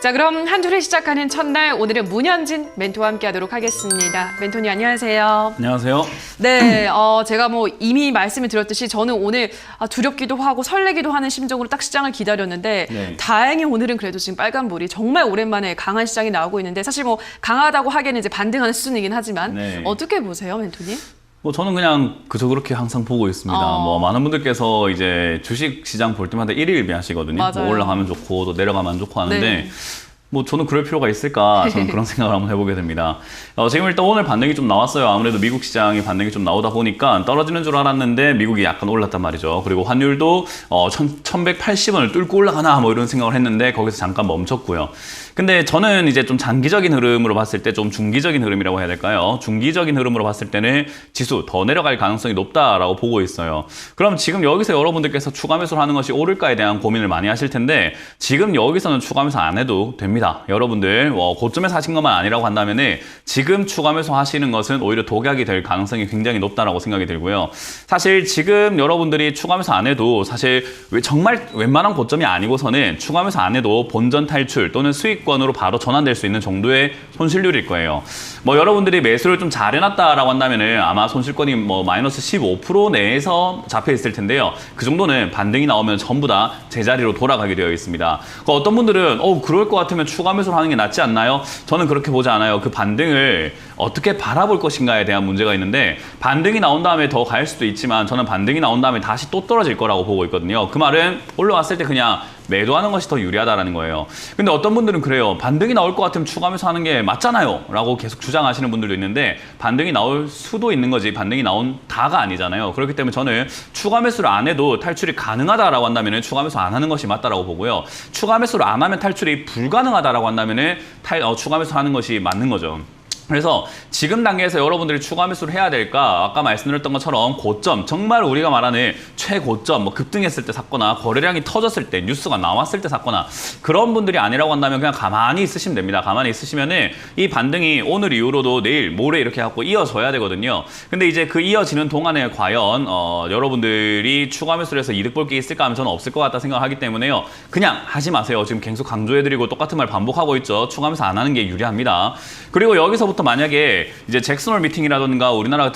자, 그럼 한 주를 시작하는 첫날 오늘은 문현진 멘토와 함께 하도록 하겠습니다. 멘토님 안녕하세요. 안녕하세요. 네, 제가 뭐 이미 말씀을 드렸듯이 저는 오늘 두렵기도 하고 설레기도 하는 심정으로 딱 시장을 기다렸는데 네. 다행히 오늘은 그래도 지금 빨간불이 정말 오랜만에 강한 시장이 나오고 있는데 사실 뭐 강하다고 하기에는 이제 반등하는 수준이긴 하지만 네. 어떻게 보세요, 멘토님? 저는 그냥 그저 그렇게 항상 보고 있습니다. 많은 분들께서 이제 주식 시장 볼 때마다 일희일비하시거든요. 맞아요. 올라가면 좋고 또 내려가면 안 좋고 하는데 네. 저는 그럴 필요가 있을까? 저는 그런 생각을 한번 해보게 됩니다. 지금 일단 오늘 반등이 좀 나왔어요. 아무래도 미국 시장이 반등이 좀 나오다 보니까 떨어지는 줄 알았는데 미국이 약간 올랐단 말이죠. 그리고 환율도 1180원을 뚫고 올라가나 뭐 이런 생각을 했는데 거기서 잠깐 멈췄고요. 근데 저는 이제 좀 장기적인 흐름으로 봤을 때 좀 중기적인 흐름이라고 해야 될까요? 중기적인 흐름으로 봤을 때는 지수 더 내려갈 가능성이 높다라고 보고 있어요. 그럼 지금 여기서 여러분들께서 추가 매수를 하는 것이 옳을까에 대한 고민을 많이 하실 텐데 지금 여기서는 추가 매수 안 해도 됩니다. 여러분들 고점에서 하신 것만 아니라고 한다면은 지금 추가 매수 하시는 것은 오히려 독약이 될 가능성이 굉장히 높다라고 생각이 들고요. 사실 지금 여러분들이 추가 매수 안 해도 사실 정말 웬만한 고점이 아니고서는 추가 매수 안 해도 본전 탈출 또는 수익권으로 바로 전환될 수 있는 정도의 손실률일 거예요. 여러분들이 매수를 좀 잘 해놨다라고 한다면은 아마 손실권이 마이너스 15% 내에서 잡혀 있을 텐데요. 그 정도는 반등이 나오면 전부 다 제자리로 돌아가게 되어 있습니다. 어떤 분들은 그럴 것 같으면 추가 매수를 하는 게 낫지 않나요? 저는 그렇게 보지 않아요. 그 반등을 어떻게 바라볼 것인가에 대한 문제가 있는데 반등이 나온 다음에 더 갈 수도 있지만 저는 반등이 나온 다음에 다시 또 떨어질 거라고 보고 있거든요. 그 말은 올라왔을 때 그냥 매도하는 것이 더 유리하다라는 거예요. 근데 어떤 분들은 그래요. 반등이 나올 것 같으면 추가 매수하는 게 맞잖아요 라고 계속 주장하시는 분들도 있는데 반등이 나올 수도 있는 거지 반등이 나온다가 아니잖아요. 그렇기 때문에 저는 추가 매수를 안 해도 탈출이 가능하다라고 한다면 추가 매수 안 하는 것이 맞다라고 보고요. 추가 매수를 안 하면 탈출이 불가능하다라고 한다면 추가 매수하는 것이 맞는 거죠. 그래서 지금 단계에서 여러분들이 추가 매수를 해야 될까? 아까 말씀드렸던 것처럼 고점, 정말 우리가 말하는 최고점, 급등했을 때 샀거나 거래량이 터졌을 때, 뉴스가 나왔을 때 샀거나 그런 분들이 아니라고 한다면 그냥 가만히 있으시면 됩니다. 가만히 있으시면은 이 반등이 오늘 이후로도 내일, 모레 이렇게 갖고 이어져야 되거든요. 근데 이제 그 이어지는 동안에 과연 여러분들이 추가 매수를 해서 이득 볼 게 있을까 하면 저는 없을 것 같다 생각하기 때문에요. 그냥 하지 마세요. 지금 계속 강조해드리고 똑같은 말 반복하고 있죠. 추가 매수 안 하는 게 유리합니다. 그리고 여기서부터 만약에 이제 잭슨홀 미팅이라든가 우리나라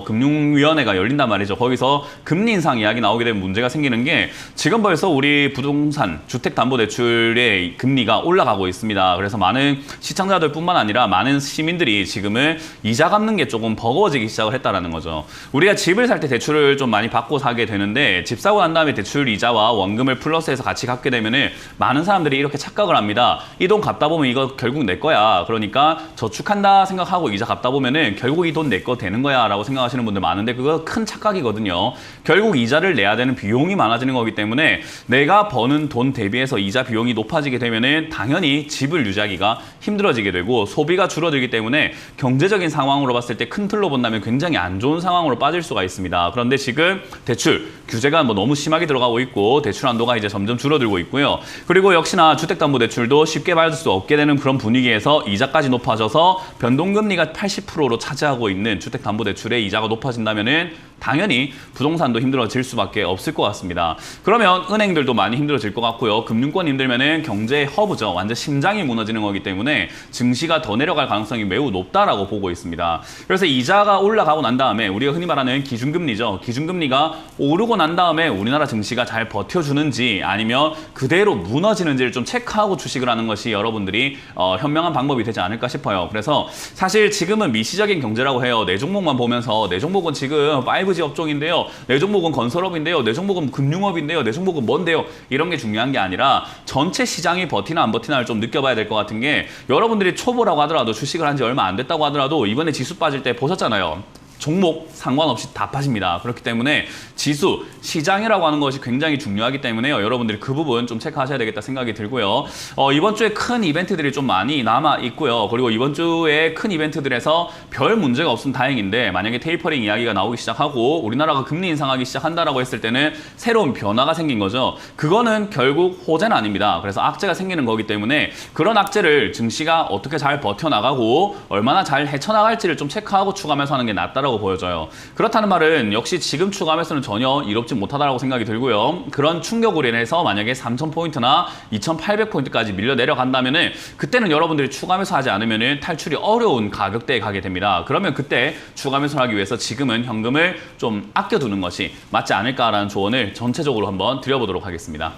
금융위원회가 열린단 말이죠. 거기서 금리 인상 이야기 나오게 되면 문제가 생기는 게 지금 벌써 우리 부동산 주택담보대출의 금리가 올라가고 있습니다. 그래서 많은 시청자들뿐만 아니라 많은 시민들이 지금은 이자 갚는 게 조금 버거워지기 시작을 했다라는 거죠. 우리가 집을 살 때 대출을 좀 많이 받고 사게 되는데 집 사고 난 다음에 대출 이자와 원금을 플러스해서 같이 갚게 되면은 많은 사람들이 이렇게 착각을 합니다. 이 돈 갚다 보면 이거 결국 내 거야. 그러니까 저축한다 생각하고 이자 갚다 보면은 결국 이 돈 내 거 되는 거야 라고 생각하시는 분들 많은데 그거 큰 착각이거든요. 결국 이자를 내야 되는 비용이 많아지는 거기 때문에 내가 버는 돈 대비해서 이자 비용이 높아지게 되면은 당연히 집을 유지하기가 힘들어지게 되고 소비가 줄어들기 때문에 경제적인 상황으로 봤을 때 큰 틀로 본다면 굉장히 안 좋은 상황으로 빠질 수가 있습니다. 그런데 지금 대출 규제가 너무 심하게 들어가고 있고 대출 한도가 이제 점점 줄어들고 있고요. 그리고 역시나 주택담보대출도 쉽게 받을 수 없게 되는 그런 분위기에서 이자까지 높아져서 변동금리가 80%로 차지하고 있는 주택담보대출의 이자가 높아진다면은 당연히 부동산도 힘들어질 수밖에 없을 것 같습니다. 그러면 은행들도 많이 힘들어질 것 같고요. 금융권 힘들면은 경제의 허브죠. 완전 심장이 무너지는 거기 때문에 증시가 더 내려갈 가능성이 매우 높다라고 보고 있습니다. 그래서 이자가 올라가고 난 다음에 우리가 흔히 말하는 기준금리죠. 기준금리가 오르고 난 다음에 우리나라 증시가 잘 버텨주는지 아니면 그대로 무너지는지를 좀 체크하고 주식을 하는 것이 여러분들이 현명한 방법이 되지 않을까 싶어요. 그래서 사실 지금은 미시적인 경제라고 해요. 내 종목만 보면서 내 종목은 지금 5G 업종인데요. 내 종목은 건설업인데요. 내 종목은 금융업인데요. 내 종목은 뭔데요. 이런 게 중요한 게 아니라 전체 시장이 버티나 안 버티나를 좀 느껴봐야 될 것 같은 게 여러분들이 초보라고 하더라도 주식을 한 지 얼마 안 됐다고 하더라도 이번에 지수 빠질 때 보셨잖아요. 종목 상관없이 다 빠집니다. 그렇기 때문에 지수, 시장이라고 하는 것이 굉장히 중요하기 때문에요. 여러분들이 그 부분 좀 체크하셔야 되겠다 생각이 들고요. 이번 주에 큰 이벤트들이 좀 많이 남아 있고요. 그리고 이번 주에 큰 이벤트들에서 별 문제가 없으면 다행인데 만약에 테이퍼링 이야기가 나오기 시작하고 우리나라가 금리 인상하기 시작한다라고 했을 때는 새로운 변화가 생긴 거죠. 그거는 결국 호재는 아닙니다. 그래서 악재가 생기는 거기 때문에 그런 악재를 증시가 어떻게 잘 버텨나가고 얼마나 잘 헤쳐나갈지를 좀 체크하고 추가하면서 하는 게 낫다라고 못하다고 보여져요. 그렇다는 말은 역시 지금 추가하면서는 전혀 이롭지 못하다라고 생각이 들고요. 그런 충격으로 인해서 만약에 3,000포인트나 2,800포인트까지 밀려 내려간다면은 그때는 여러분들이 추가하면서 하지 않으면은 탈출이 어려운 가격대에 가게 됩니다. 그러면 그때 추가하면서 하기 위해서 지금은 현금을 좀 아껴두는 것이 맞지 않을까라는 조언을 전체적으로 한번 드려보도록 하겠습니다.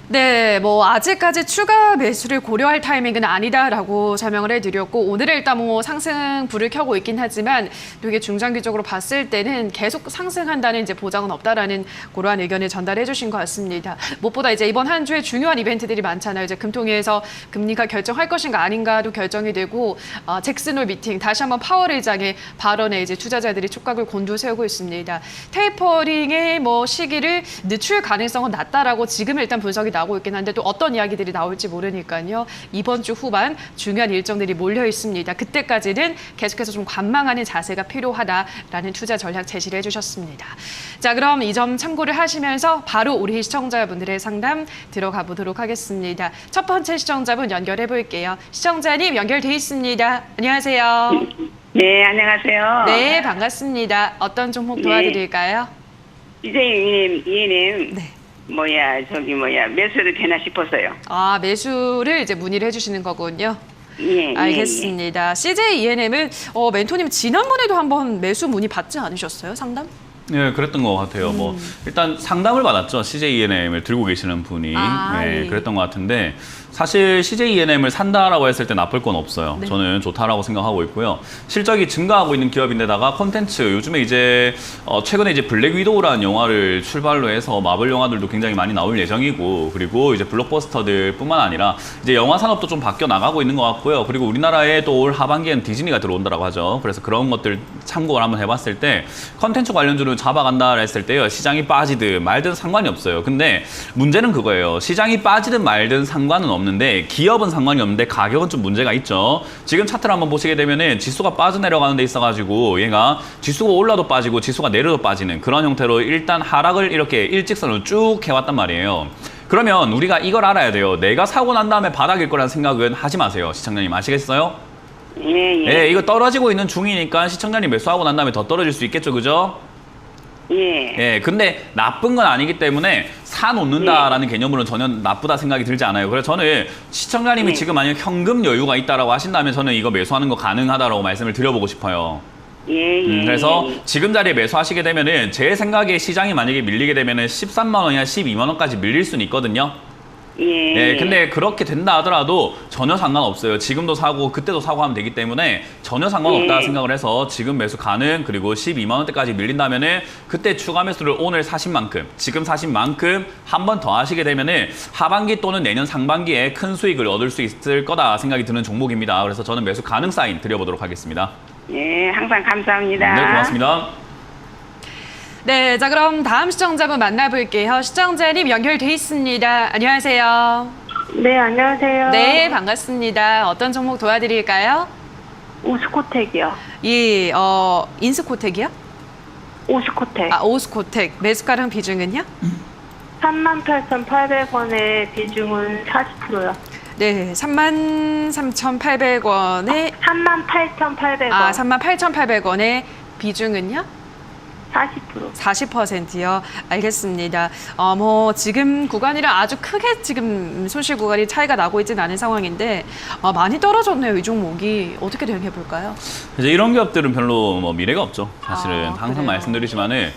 네, 뭐 아직까지 추가 매수를 고려할 타이밍은 아니다라고 설명을 해드렸고 오늘은 일단 뭐 상승 불을 켜고 있긴 하지만 또 이게 중장기적으로 봤을 때는 계속 상승한다는 이제 보장은 없다라는 그러한 의견을 전달해 주신 것 같습니다. 무엇보다 이제 이번 한 주에 중요한 이벤트들이 많잖아요. 이제 금통위에서 금리가 결정할 것인가 아닌가도 결정이 되고 잭슨홀 미팅 다시 한번 파월 의장의 발언에 이제 투자자들이 촉각을 곤두세우고 있습니다. 테이퍼링의 뭐 시기를 늦출 가능성은 낮다라고 지금 일단 분석이 나오고 있긴 한데 또 어떤 이야기들이 나올지 모르니까요. 이번 주 후반 중요한 일정들이 몰려 있습니다. 그때까지는 계속해서 좀 관망하는 자세가 필요하다라는 투자 전략 제시를 해주셨습니다. 자, 그럼 이 점 참고를 하시면서 바로 우리 시청자분들의 상담 들어가 보도록 하겠습니다. 첫 번째 시청자분 연결해 볼게요. 시청자님 연결돼 있습니다. 안녕하세요. 네, 안녕하세요. 네, 반갑습니다. 어떤 종목 도와드릴까요? 이님, 네. 매수해도 되나 싶었어요. 아, 매수를 이제 문의를 해주시는 거군요. 예, 알겠습니다. CJ ENM은 멘토님 지난번에도 한번 매수 문의 받지 않으셨어요? 상담? 네, 그랬던 것 같아요. 뭐 일단 상담을 받았죠. CJ ENM을 들고 계시는 분이. 네, 예. 그랬던 것 같은데 사실 CJ ENM을 산다라고 했을 때 나쁠 건 없어요. 네. 저는 좋다라고 생각하고 있고요. 실적이 증가하고 있는 기업인데다가 콘텐츠 요즘에 이제 최근에 이제 블랙 위도우라는 영화를 출발로 해서 마블 영화들도 굉장히 많이 나올 예정이고 그리고 이제 블록버스터들뿐만 아니라 이제 영화 산업도 좀 바뀌어 나가고 있는 것 같고요. 그리고 우리나라에 또 올 하반기엔 디즈니가 들어온다라고 하죠. 그래서 그런 것들 참고를 한번 해봤을 때 콘텐츠 관련주를 잡아간다 했을 때요. 시장이 빠지든 말든 상관이 없어요. 근데 문제는 그거예요. 시장이 빠지든 말든 상관은 없는데 기업은 상관이 없는데 가격은 좀 문제가 있죠. 지금 차트를 한번 보시게 되면은 지수가 빠져내려가는 데 있어가지고 얘가 지수가 올라도 빠지고 지수가 내려도 빠지는 그런 형태로 일단 하락을 이렇게 일직선으로 쭉 해왔단 말이에요. 그러면 우리가 이걸 알아야 돼요. 내가 사고 난 다음에 바닥일 거라는 생각은 하지 마세요. 시청자님 아시겠어요? 예. 네, 이거 떨어지고 있는 중이니까 시청자님 매수하고 난 다음에 더 떨어질 수 있겠죠, 그죠? 예. 예, 근데 나쁜 건 아니기 때문에 사놓는다라는 개념으로는 전혀 나쁘다 생각이 들지 않아요. 그래서 저는 시청자님이 지금 만약 현금 여유가 있다라고 하신다면 저는 이거 매수하는 거 가능하다라고 말씀을 드려보고 싶어요. 그래서 지금 자리에 매수하시게 되면은 제 생각에 시장이 만약에 밀리게 되면은 13만 원이나 12만 원까지 밀릴 수는 있거든요. 예, 근데 그렇게 된다 하더라도 전혀 상관없어요. 지금도 사고 그때도 사고 하면 되기 때문에 전혀 상관없다 생각을 해서 지금 매수 가능 그리고 12만 원대까지 밀린다면은 그때 추가 매수를 오늘 사신 만큼 지금 사신 만큼 한 번 더 하시게 되면은 하반기 또는 내년 상반기에 큰 수익을 얻을 수 있을 거다 생각이 드는 종목입니다. 그래서 저는 매수 가능 사인 드려보도록 하겠습니다. 예, 항상 감사합니다. 네, 고맙습니다. 네, 자 그럼 다음 시청자분 만나볼게요. 시청자님 연결돼 있습니다. 안녕하세요. 네, 안녕하세요. 네, 반갑습니다. 어떤 종목 도와드릴까요? 오스코텍이요. 이 인스코텍이요? 오스코텍. 아, 오스코텍. 매수가랑 비중은요? 38,800원의 비중은 40%요. 네, 33,800원에 38,800원. 38,800원의 비중은요? 40%. 40%요. 알겠습니다. 뭐 지금 구간이랑 아주 크게 지금 손실 구간이 차이가 나고 있지는 않은 상황인데 많이 떨어졌네요. 이 종목이 어떻게 대응해 볼까요? 이제 이런 기업들은 별로 뭐 미래가 없죠. 사실은 항상 그래요? 말씀드리지만은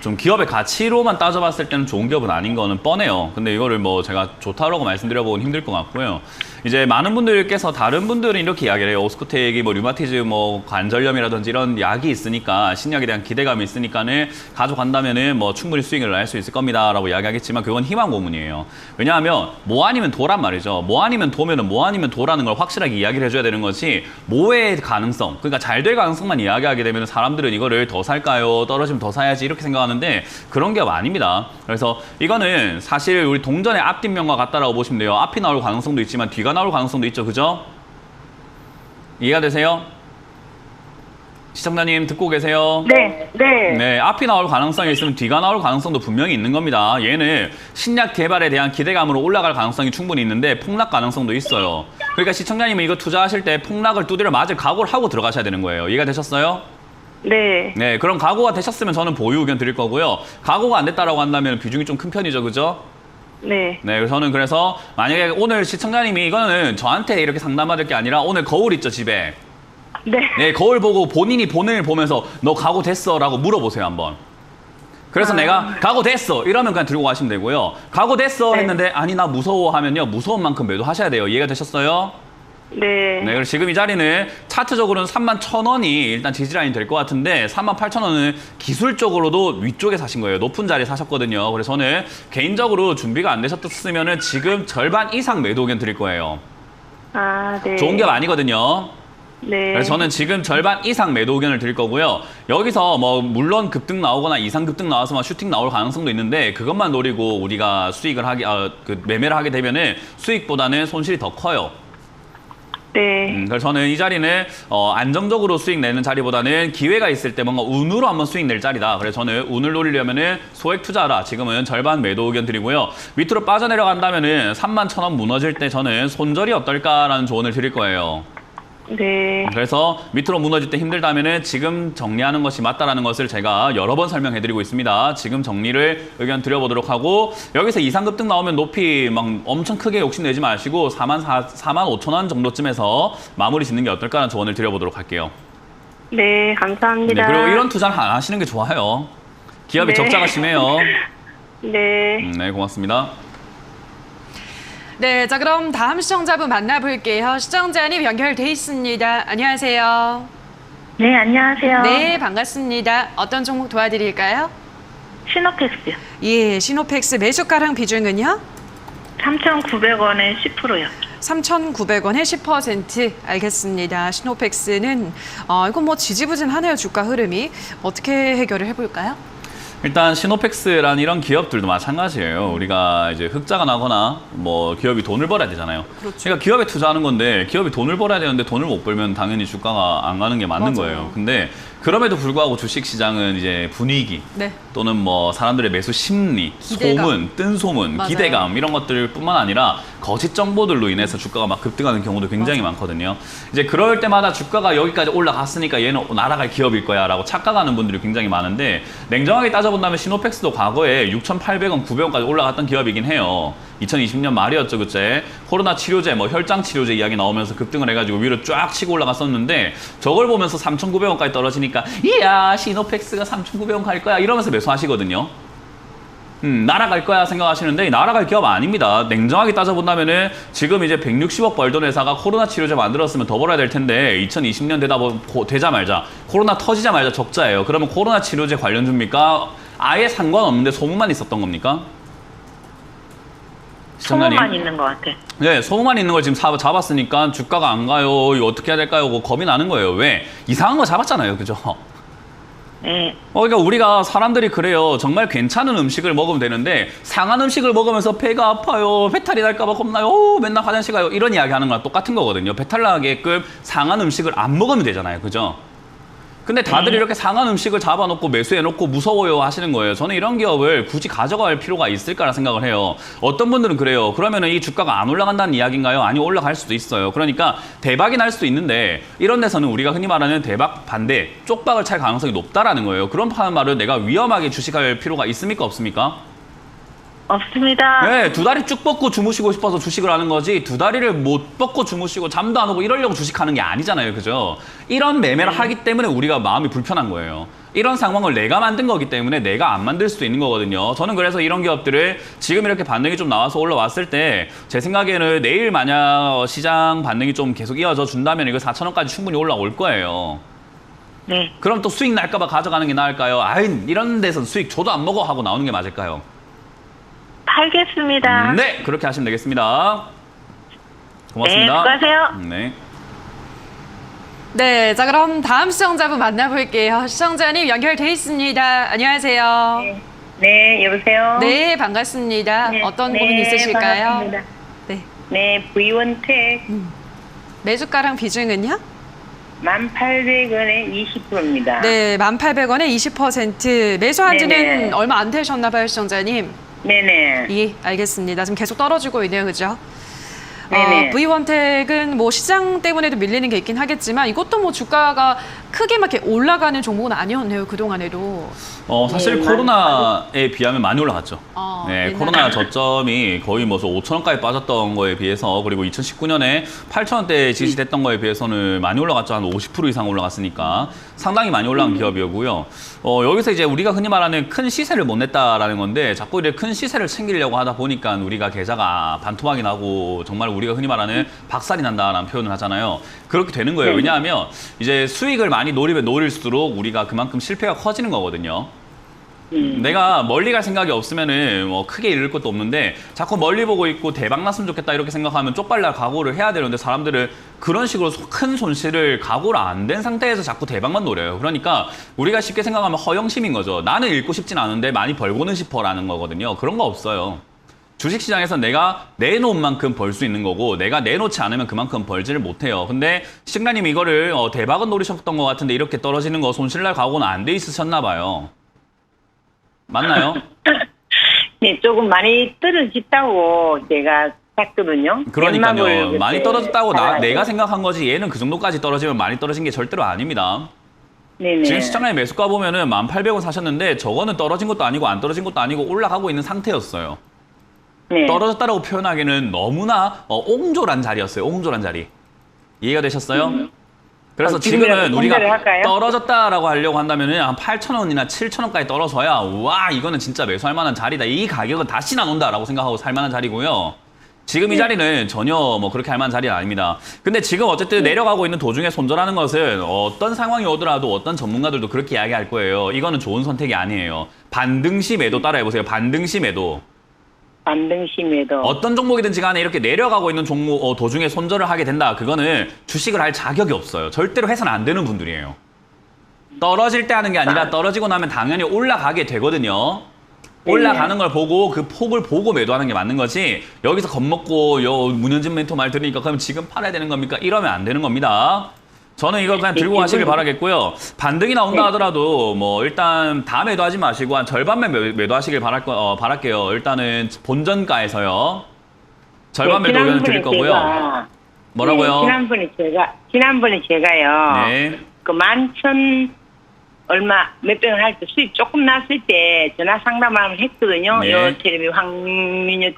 좀 기업의 가치로만 따져봤을 때는 좋은 기업은 아닌 거는 뻔해요. 근데 이거를 뭐 제가 좋다라고 말씀드려보긴 힘들 것 같고요. 이제 많은 분들께서 다른 분들은 이렇게 이야기를 해요. 오스코텍이 뭐 류마티즈 뭐 관절염이라든지 이런 약이 있으니까 신약에 대한 기대감이 있으니까는 가져간다면은 뭐 충분히 수익을 낼 수 있을 겁니다라고 이야기하겠지만 그건 희망 고문이에요. 왜냐하면 뭐 아니면 도란 말이죠. 뭐 아니면 도면은 뭐 아니면 도라는 걸 확실하게 이야기를 해줘야 되는 것이 뭐의 가능성, 그러니까 잘 될 가능성만 이야기하게 되면 사람들은 이거를 더 살까요? 떨어지면 더 사야지 이렇게 생각하는데 그런 게 아닙니다. 그래서 이거는 사실 우리 동전의 앞뒷면과 같다라고 보시면 돼요. 앞이 나올 가능성도 있지만 뒤가 나올 가능성도 있죠. 그죠? 이해가 되세요? 시청자님 듣고 계세요? 네, 네. 네, 앞이 나올 가능성이 있으면 뒤가 나올 가능성도 분명히 있는 겁니다. 얘는 신약 개발에 대한 기대감으로 올라갈 가능성이 충분히 있는데 폭락 가능성도 있어요. 그러니까 시청자님은 이거 투자하실 때 폭락을 두드려 맞을 각오를 하고 들어가셔야 되는 거예요. 이해가 되셨어요? 네. 네, 그럼 각오가 되셨으면 저는 보유 의견 드릴 거고요. 각오가 안 됐다라고 한다면 비중이 좀 큰 편이죠, 그죠? 네. 네, 저는 그래서 만약에 오늘 시청자님이 이거는 저한테 이렇게 상담받을 게 아니라 오늘 거울 있죠, 집에. 네. 네, 거울 보고 본인이 본인을 보면서 너 각오 됐어? 라고 물어보세요, 한번. 그래서 내가 각오 됐어 이러면 그냥 들고 가시면 되고요. 각오 됐어 네. 했는데 아니 나 무서워 하면요. 무서운 만큼 매도하셔야 돼요. 이해가 되셨어요? 네. 네, 그래서 지금 이 자리는 차트적으로는 31,000원이 일단 지지라인이 될 것 같은데 38,000원은 기술적으로도 위쪽에 사신 거예요. 높은 자리에 사셨거든요. 그래서 저는 개인적으로 준비가 안 되셨으면 지금 절반 이상 매도 의견 드릴 거예요. 아, 네. 좋은 기업 아니거든요. 네. 그래서 저는 지금 절반 이상 매도 의견을 드릴 거고요. 여기서 뭐 물론 급등 나오거나 이상 급등 나와서 막 슈팅 나올 가능성도 있는데 그것만 노리고 우리가 수익을 하게 그 매매를 하게 되면은 수익보다는 손실이 더 커요. 네. 그래서 저는 이 자리는 안정적으로 수익 내는 자리보다는 기회가 있을 때 뭔가 운으로 한번 수익 낼 자리다. 그래서 저는 운을 노리려면은 소액 투자하라. 지금은 절반 매도 의견 드리고요. 밑으로 빠져내려간다면은 31,000원 무너질 때 저는 손절이 어떨까라는 조언을 드릴 거예요. 네. 그래서 밑으로 무너질 때 힘들다면은 지금 정리하는 것이 맞다라는 것을 제가 여러 번 설명해드리고 있습니다. 지금 정리를 의견 드려보도록 하고 여기서 이상급등 나오면 높이 막 엄청 크게 욕심내지 마시고 45,000원 정도쯤에서 마무리 짓는 게 어떨까라는 조언을 드려보도록 할게요. 네, 감사합니다. 네, 그리고 이런 투자를 안 하시는 게 좋아요. 기업이 네. 적자가 심해요. 네. 네, 고맙습니다. 네, 자 그럼 다음 시청자분 만나볼게요. 시청자님 연결돼 있습니다. 안녕하세요. 네, 안녕하세요. 네, 반갑습니다. 어떤 종목 도와드릴까요? 시노펙스요. 예, 시노펙스 매수가랑 비중은요? 3,900원에 10%요. 3,900원에 10%. 알겠습니다. 시노펙스는 이건 뭐 지지부진하네요. 주가 흐름이. 어떻게 해결을 해볼까요? 일단 시노펙스란 이런 기업들도 마찬가지예요. 우리가 이제 흑자가 나거나 뭐 기업이 돈을 벌어야 되잖아요. 그렇죠. 그러니까 기업에 투자하는 건데 기업이 돈을 벌어야 되는데 돈을 못 벌면 당연히 주가가 안 가는 게 맞는 맞아요. 거예요. 근데 그럼에도 불구하고 주식 시장은 이제 분위기 네. 또는 뭐 사람들의 매수 심리, 기대감. 소문, 뜬 소문, 맞아요. 기대감 이런 것들뿐만 아니라 거짓 정보들로 인해서 주가가 막 급등하는 경우도 굉장히 많거든요. 이제 그럴 때마다 주가가 여기까지 올라갔으니까 얘는 날아갈 기업일 거야라고 착각하는 분들이 굉장히 많은데 냉정하게 따져본다면 시노펙스도 과거에 6,800원, 900원까지 올라갔던 기업이긴 해요. 2020년 말이었죠, 그때. 코로나 치료제, 뭐 혈장 치료제 이야기 나오면서 급등을 해가지고 위로 쫙 치고 올라갔었는데 저걸 보면서 3,900원까지 떨어지니까 이야, 시노펙스가 3,900원 갈 거야 이러면서 매수하시거든요. 날아갈 거야 생각하시는데 날아갈 기업 아닙니다. 냉정하게 따져본다면은 지금 이제 160억 벌던 회사가 코로나 치료제 만들었으면 더 벌어야 될 텐데 2020년 되자마자 코로나 터지자마자 적자예요. 그러면 코로나 치료제 관련주입니까? 아예 상관없는데 소문만 있었던 겁니까? 시청자님. 소문만 있는 것 같아. 네, 소문만 있는 걸 지금 잡았으니까 주가가 안 가요. 이거 어떻게 해야 될까요? 뭐 겁이 나는 거예요. 왜? 이상한 거 잡았잖아요. 그죠? 네. 그러니까 우리가 사람들이 그래요. 정말 괜찮은 음식을 먹으면 되는데 상한 음식을 먹으면서 배가 아파요. 배탈이 날까 봐 겁나요. 맨날 화장실 가요. 이런 이야기 하는 거랑 똑같은 거거든요. 배탈 나게끔 상한 음식을 안 먹으면 되잖아요. 그죠? 근데 다들 이렇게 상한 음식을 잡아놓고 매수해놓고 무서워요 하시는 거예요. 저는 이런 기업을 굳이 가져갈 필요가 있을까라 생각을 해요. 어떤 분들은 그래요. 그러면은 이 주가가 안 올라간다는 이야기인가요? 아니, 올라갈 수도 있어요. 그러니까 대박이 날 수도 있는데 이런 데서는 우리가 흔히 말하는 대박 반대, 쪽박을 찰 가능성이 높다라는 거예요. 그런 말은 내가 위험하게 주식할 필요가 있습니까? 없습니까? 없습니다. 네, 두 다리 쭉 뻗고 주무시고 싶어서 주식을 하는 거지 두 다리를 못 뻗고 주무시고 잠도 안 오고 이러려고 주식하는 게 아니잖아요. 그죠? 이런 매매를 하기 때문에 우리가 마음이 불편한 거예요. 이런 상황을 내가 만든 거기 때문에 내가 안 만들 수도 있는 거거든요. 저는 그래서 이런 기업들을 지금 이렇게 반등이 좀 나와서 올라왔을 때 제 생각에는 내일 만약 시장 반등이 좀 계속 이어져 준다면 이거 4,000원까지 충분히 올라올 거예요. 네. 그럼 또 수익 날까 봐 가져가는 게 나을까요? 아이, 이런 데서 수익 줘도 안 먹어 하고 나오는 게 맞을까요? 팔겠습니다. 네, 그렇게 하시면 되겠습니다. 고맙습니다. 네, 수고하세요. 네. 네, 자 그럼 다음 시청자분 만나볼게요. 시청자님 연결돼 있습니다. 안녕하세요. 네, 여보세요? 네, 반갑습니다. 네, 어떤 네, 고민 있으실까요? 반갑습니다. 네, 네, V1택 매수가랑 비중은요? 1,800원에 20%입니다. 네, 1,800원에 20%. 매수한 지는 네네. 얼마 안 되셨나 봐요, 시청자님. 네네. 예, 알겠습니다. 지금 계속 떨어지고 있네요, 그죠? 네네. V원택은 뭐 시장 때문에도 밀리는 게 있긴 하겠지만 이것도 뭐 주가가 크게 막 이렇게 올라가는 종목은 아니었네요. 그동안에도. 사실 네, 코로나에 비하면 많이 올라갔죠. 네, 옛날에. 코로나 저점이 거의 뭐 5,000원까지 빠졌던 거에 비해서 그리고 2019년에 8,000원대 지지됐던 거에 비해서는 많이 올라갔죠. 한 50% 이상 올라갔으니까 상당히 많이 올라간 기업이었고요. 여기서 이제 우리가 흔히 말하는 큰 시세를 못 냈다라는 건데 자꾸 이렇게 큰 시세를 챙기려고 하다 보니까 우리가 계좌가 반토막이 나고 정말 우리가 흔히 말하는 박살이 난다라는 표현을 하잖아요. 그렇게 되는 거예요. 왜냐하면 이제 수익을 많이 노리면 노릴수록 우리가 그만큼 실패가 커지는 거거든요. 내가 멀리 갈 생각이 없으면은 뭐 크게 잃을 것도 없는데 자꾸 멀리 보고 있고 대박 났으면 좋겠다 이렇게 생각하면 쪽발날 각오를 해야 되는데 사람들은 그런 식으로 큰 손실을 각오를 안 된 상태에서 자꾸 대박만 노려요. 그러니까 우리가 쉽게 생각하면 허영심인 거죠. 나는 잃고 싶진 않은데 많이 벌고는 싶어라는 거거든요. 그런 거 없어요. 주식시장에서 내가 내놓은 만큼 벌 수 있는 거고 내가 내놓지 않으면 그만큼 벌지를 못해요. 근데 시청자님 이거를 대박은 노리셨던 것 같은데 이렇게 떨어지는 거 손실날 각오는 안 돼 있으셨나 봐요. 맞나요? 네, 조금 많이 떨어졌다고 제가 봤거든요. 그러니까요. 연막을 많이 그때 떨어졌다고 달아야 내가 돼요. 생각한 거지 얘는 그 정도까지 떨어지면 많이 떨어진 게 절대로 아닙니다. 네네. 지금 시청자님 매수가 보면은 1,800원 사셨는데 저거는 떨어진 것도 아니고 안 떨어진 것도 아니고 올라가고 있는 상태였어요. 네. 떨어졌다라고 표현하기는 너무나 옹졸한 자리였어요. 옹졸한 자리. 이해가 되셨어요? 그래서 지금이라도 지금은 손절을 우리가 할까요? 떨어졌다라고 하려고 한다면은 한 8,000원이나 7,000원까지 떨어져야 와 이거는 진짜 매수할 만한 자리다. 이 가격은 다시 안 온다라고 생각하고 살 만한 자리고요. 지금 이 자리는 전혀 뭐 그렇게 할 만한 자리는 아닙니다. 근데 지금 어쨌든 내려가고 있는 도중에 손절하는 것은 어떤 상황이 오더라도 어떤 전문가들도 그렇게 이야기할 거예요. 이거는 좋은 선택이 아니에요. 반등시 매도 따라해보세요. 반등시 매도. 반등심에도 어떤 종목이든지 간에 이렇게 내려가고 있는 종목 도중에 손절을 하게 된다. 그거는 주식을 할 자격이 없어요. 절대로 해서는 안 되는 분들이에요. 떨어질 때 하는 게 아니라 떨어지고 나면 당연히 올라가게 되거든요. 올라가는 걸 보고 그 폭을 보고 매도하는 게 맞는 거지 여기서 겁먹고 문현진 멘토 말 들으니까 그럼 지금 팔아야 되는 겁니까? 이러면 안 되는 겁니다. 저는 이거 그냥 들고 가시길 바라겠고요. 반등이 나온다 하더라도 뭐 일단 다 매도하지 마시고 한 절반만 매도하시길 바랄게요. 일단은 본전가에서요. 절반 매도 의견을 드릴 거고요. 뭐라고요? 네, 지난번에 제가요. 네. 그 11,000 얼마 몇백원 할 때 수입 조금 났을 때 전화 상담을 했거든요. 네. 요 텔레비 황민유